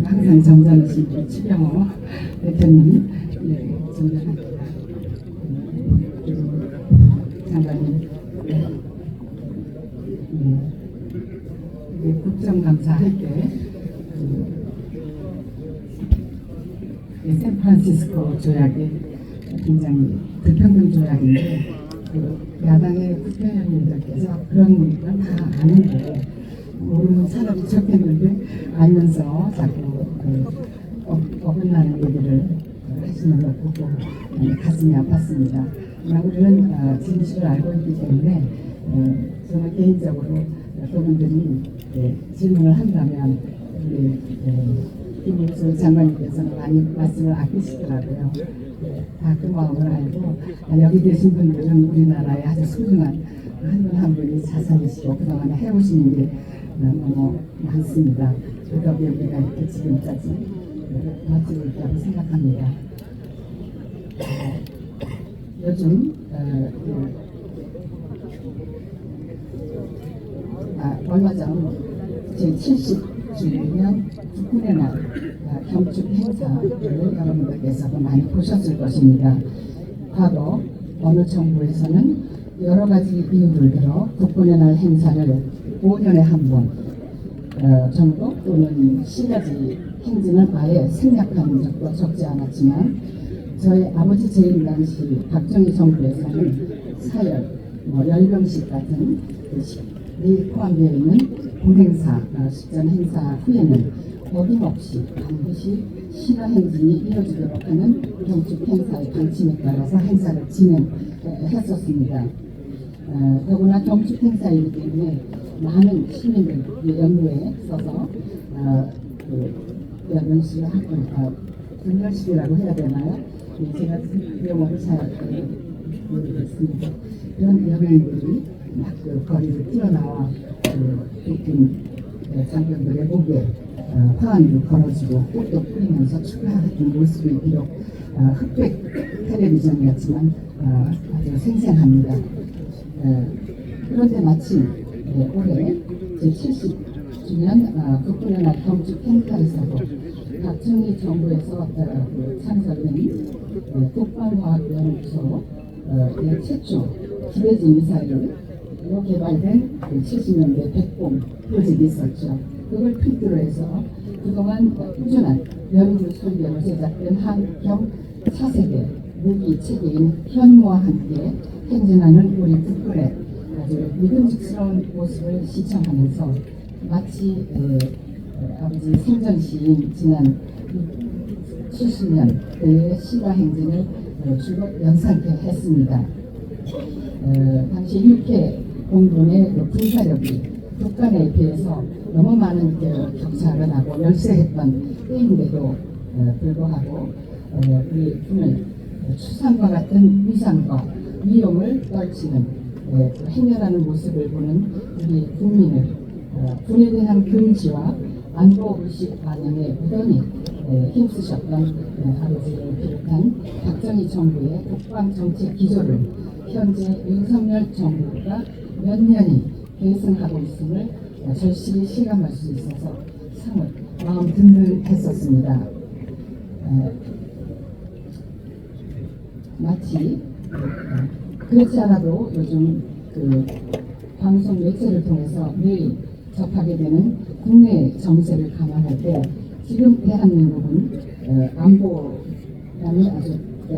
항상 정정하신 우리 추경호 대표님 존경합니다. 그리고 장관님 국정감사 할 때 샌프란시스코 조약이 굉장히 불평등 조약인데 야당의 국회의원님들께서 그런 건 다 아는데 모르는 사람이 적겠는데 알면서 자꾸 어긋나는 얘기를 하시는 걸 보고 가슴이 아팠습니다. 우리는 진실을 알고 있기 때문에 저는 개인적으로 그분들이 질문을 한다면 우리 김일수 장관님께서는 많이 말씀을 아끼시더라고요. 다 그 마음을 알고 여기 계신 분들은 우리나라의 아주 소중한 한 분 한 분이 자산이시고 그동안 해오신 일이 너무 많습니다. 그 덕에 우리가 이렇게 지금까지 버티고 있다고 생각합니다. 요즘 얼마 전 제70주년 국군의 날 경축 행사를 여러분들께서도 많이 보셨을 것입니다. 과거 어느 정부에서는 여러 가지 이유를 들어 국군의 날 행사를 5년에 한 번 정도 또는 10여지 행진을 아예 생략하는 적도 적지 않았지만 저희 아버지 재임 당시 박정희 정부에서는 사열, 열병식 같은 이 포함되어 있는 공행사, 식전 행사 후에는 어김없이 반드시 신화 행진이 이어지도록 하는 경축 행사의 방침에 따라서 행사를 진행했었습니다. 더구나 경축 행사이기 때문에 많은 시민들 연루에 써서 열병식을 하고 분열식이라고 해야 되나요? 제가 영어를 잘 모르겠습니다. 그런 여행들이 막 거리를 뛰어나와 북한 장병들의 목에 화환도 걸어주고 꽃도 뿌리면서 축하하는 모습이 비록 흑백 텔레비전이었지만 아주 생생합니다. 그런데 마침 올해 제70주년 국군의 날 경축 행사에서도 박정희 정부에서 창설된 국방과학연구소 최초 기대지 미사일로 개발된 70년대 백봉 프로젝트가 있었죠. 그걸 필두로 해서 그동안 꾸준한 연구 설계로 제작된 한경 차세대 무기 체계인 현무와 함께 행진하는 우리 국군의 아주 믿음직스러운 모습을 시청하면서 마치 아버지 생전 지난 70년 그의 시가 행진을 줄곧 연상케 했습니다. 당시 육해 공군의 군사력이 북한에 비해서 너무 많은 격차가 나고 열세했던 때인데도 불구하고 우리 군은 추상과 같은 위상과 위용을 떨치는 행렬하는 모습을 보는 우리 국민을 군에 대한 긍지와 안보의식 반영에 무던히 힘쓰셨던 아버지를 비롯한 박정희 정부의 국방정책 기조를 현재 윤석열 정부가 몇 년이 계승하고 있음을 절실히 실감할 수 있어서 참 마음 든든했었습니다. 마치 그렇지 않아도 요즘 그 방송 매체를 통해서 매일 접하게 되는 국내 정세를 감안할 때 지금 대한민국은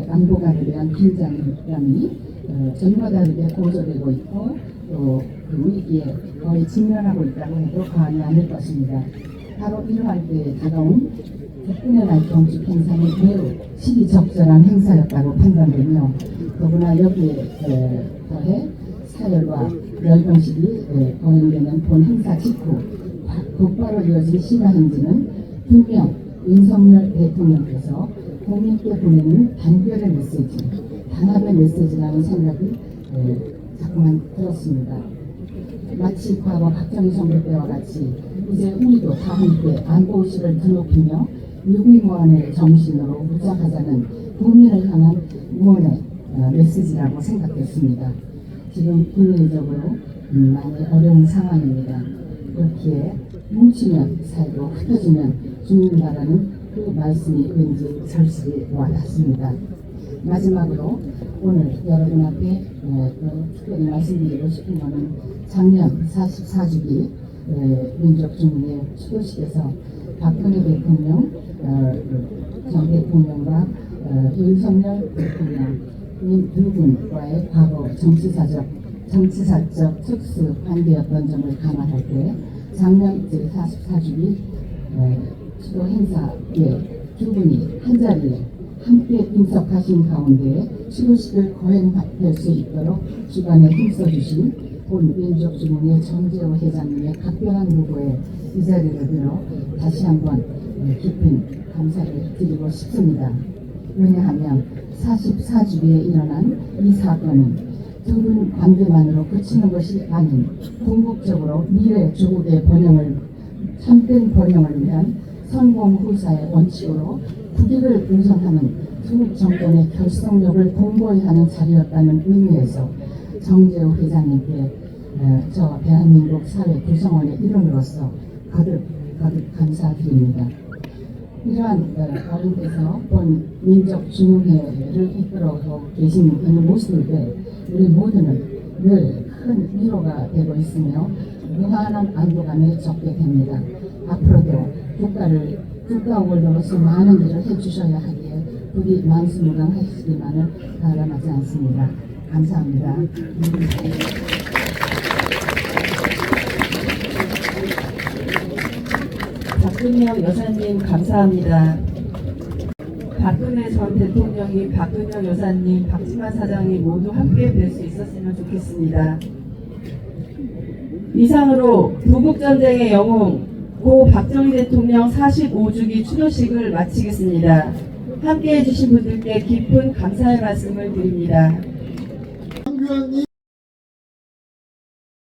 안보관에 대한 긴장감이 전과 다르게 고조되고 있고 또 그 위기에 거의 직면하고 있다고 해도 과언이 아닐 것입니다. 바로 이러할 때 다가온 국군의 날 경축 행사는 매우 시기적절한 행사였다고 판단되며 더구나 여기에 더해 사열과 열병식이 거행되는 본 행사 직후 곧바로 이어진 시가 행진은 분명 윤석열 대통령께서 국민께 보내는 단결의 메시지, 단합의 메시지라는 생각이 자꾸만 들었습니다. 마치 과거 박정희 정부 때와 같이 이제 우리도 다 함께 안보의식을 드높이며 유비무환의 정신으로 무장하자는 국민을 향한 무언의 메시지라고 생각했습니다. 지금 국민적으로 많이 어려운 상황입니다. 그렇기에 뭉치면 살고 흩어지면 죽는다라는 그 말씀이 왠지 절실히 와닿습니다. 마지막으로 오늘 여러분 앞에 특별히 말씀드리고 싶은 것은 작년 44주기 민족중흥회 추도식에서 박근혜 대통령, 전 대통령과 윤석열 대통령 이 두 분과의 과거 정치사적 특수 관계였던 점을 감안할 때 작년 제44주기 추도 행사에 두 분이 한자리에 함께 인석하신 가운데 추도식을 거행할 수 있도록 주관에 힘써주신 본 민족중흥회 정재호 회장님의 각별한 요구에 이 자리를 빌어 다시 한번 깊은 감사를 드리고 싶습니다. 왜냐하면 44주기에 일어난 이 사건은 두 분 관계만으로 그치는 것이 아닌 궁극적으로 미래 조국의 번영을 참된 번영을 위한 성공 후사의 원칙으로 국익을 우선하는 두 정권의 결속력을 공고히 하는 자리였다는 의미에서 정재호 회장님께 저 대한민국 사회 구성원의 일원으로서 거듭 감사드립니다. 이러한 어린 데서 본 민족중흥회를 이끌어오고 계신 이 모습에 우리 모두는 늘 큰 위로가 되고 있으며 무한한 안도감에 적게 됩니다. 앞으로도 국가 원로로서 많은 일을 해주셔야 하기에 부디 만수무강하시기만을 바람하지 않습니다. 감사합니다. 박근영 여사님 감사합니다. 박근혜 전 대통령이 박근영 여사님, 박지만 사장님 모두 함께 뵐 수 있었으면 좋겠습니다. 이상으로 부국전쟁의 영웅 고 박정희 대통령 45주기 추도식을 마치겠습니다. 함께해 주신 분들께 깊은 감사의 말씀을 드립니다. 황교안님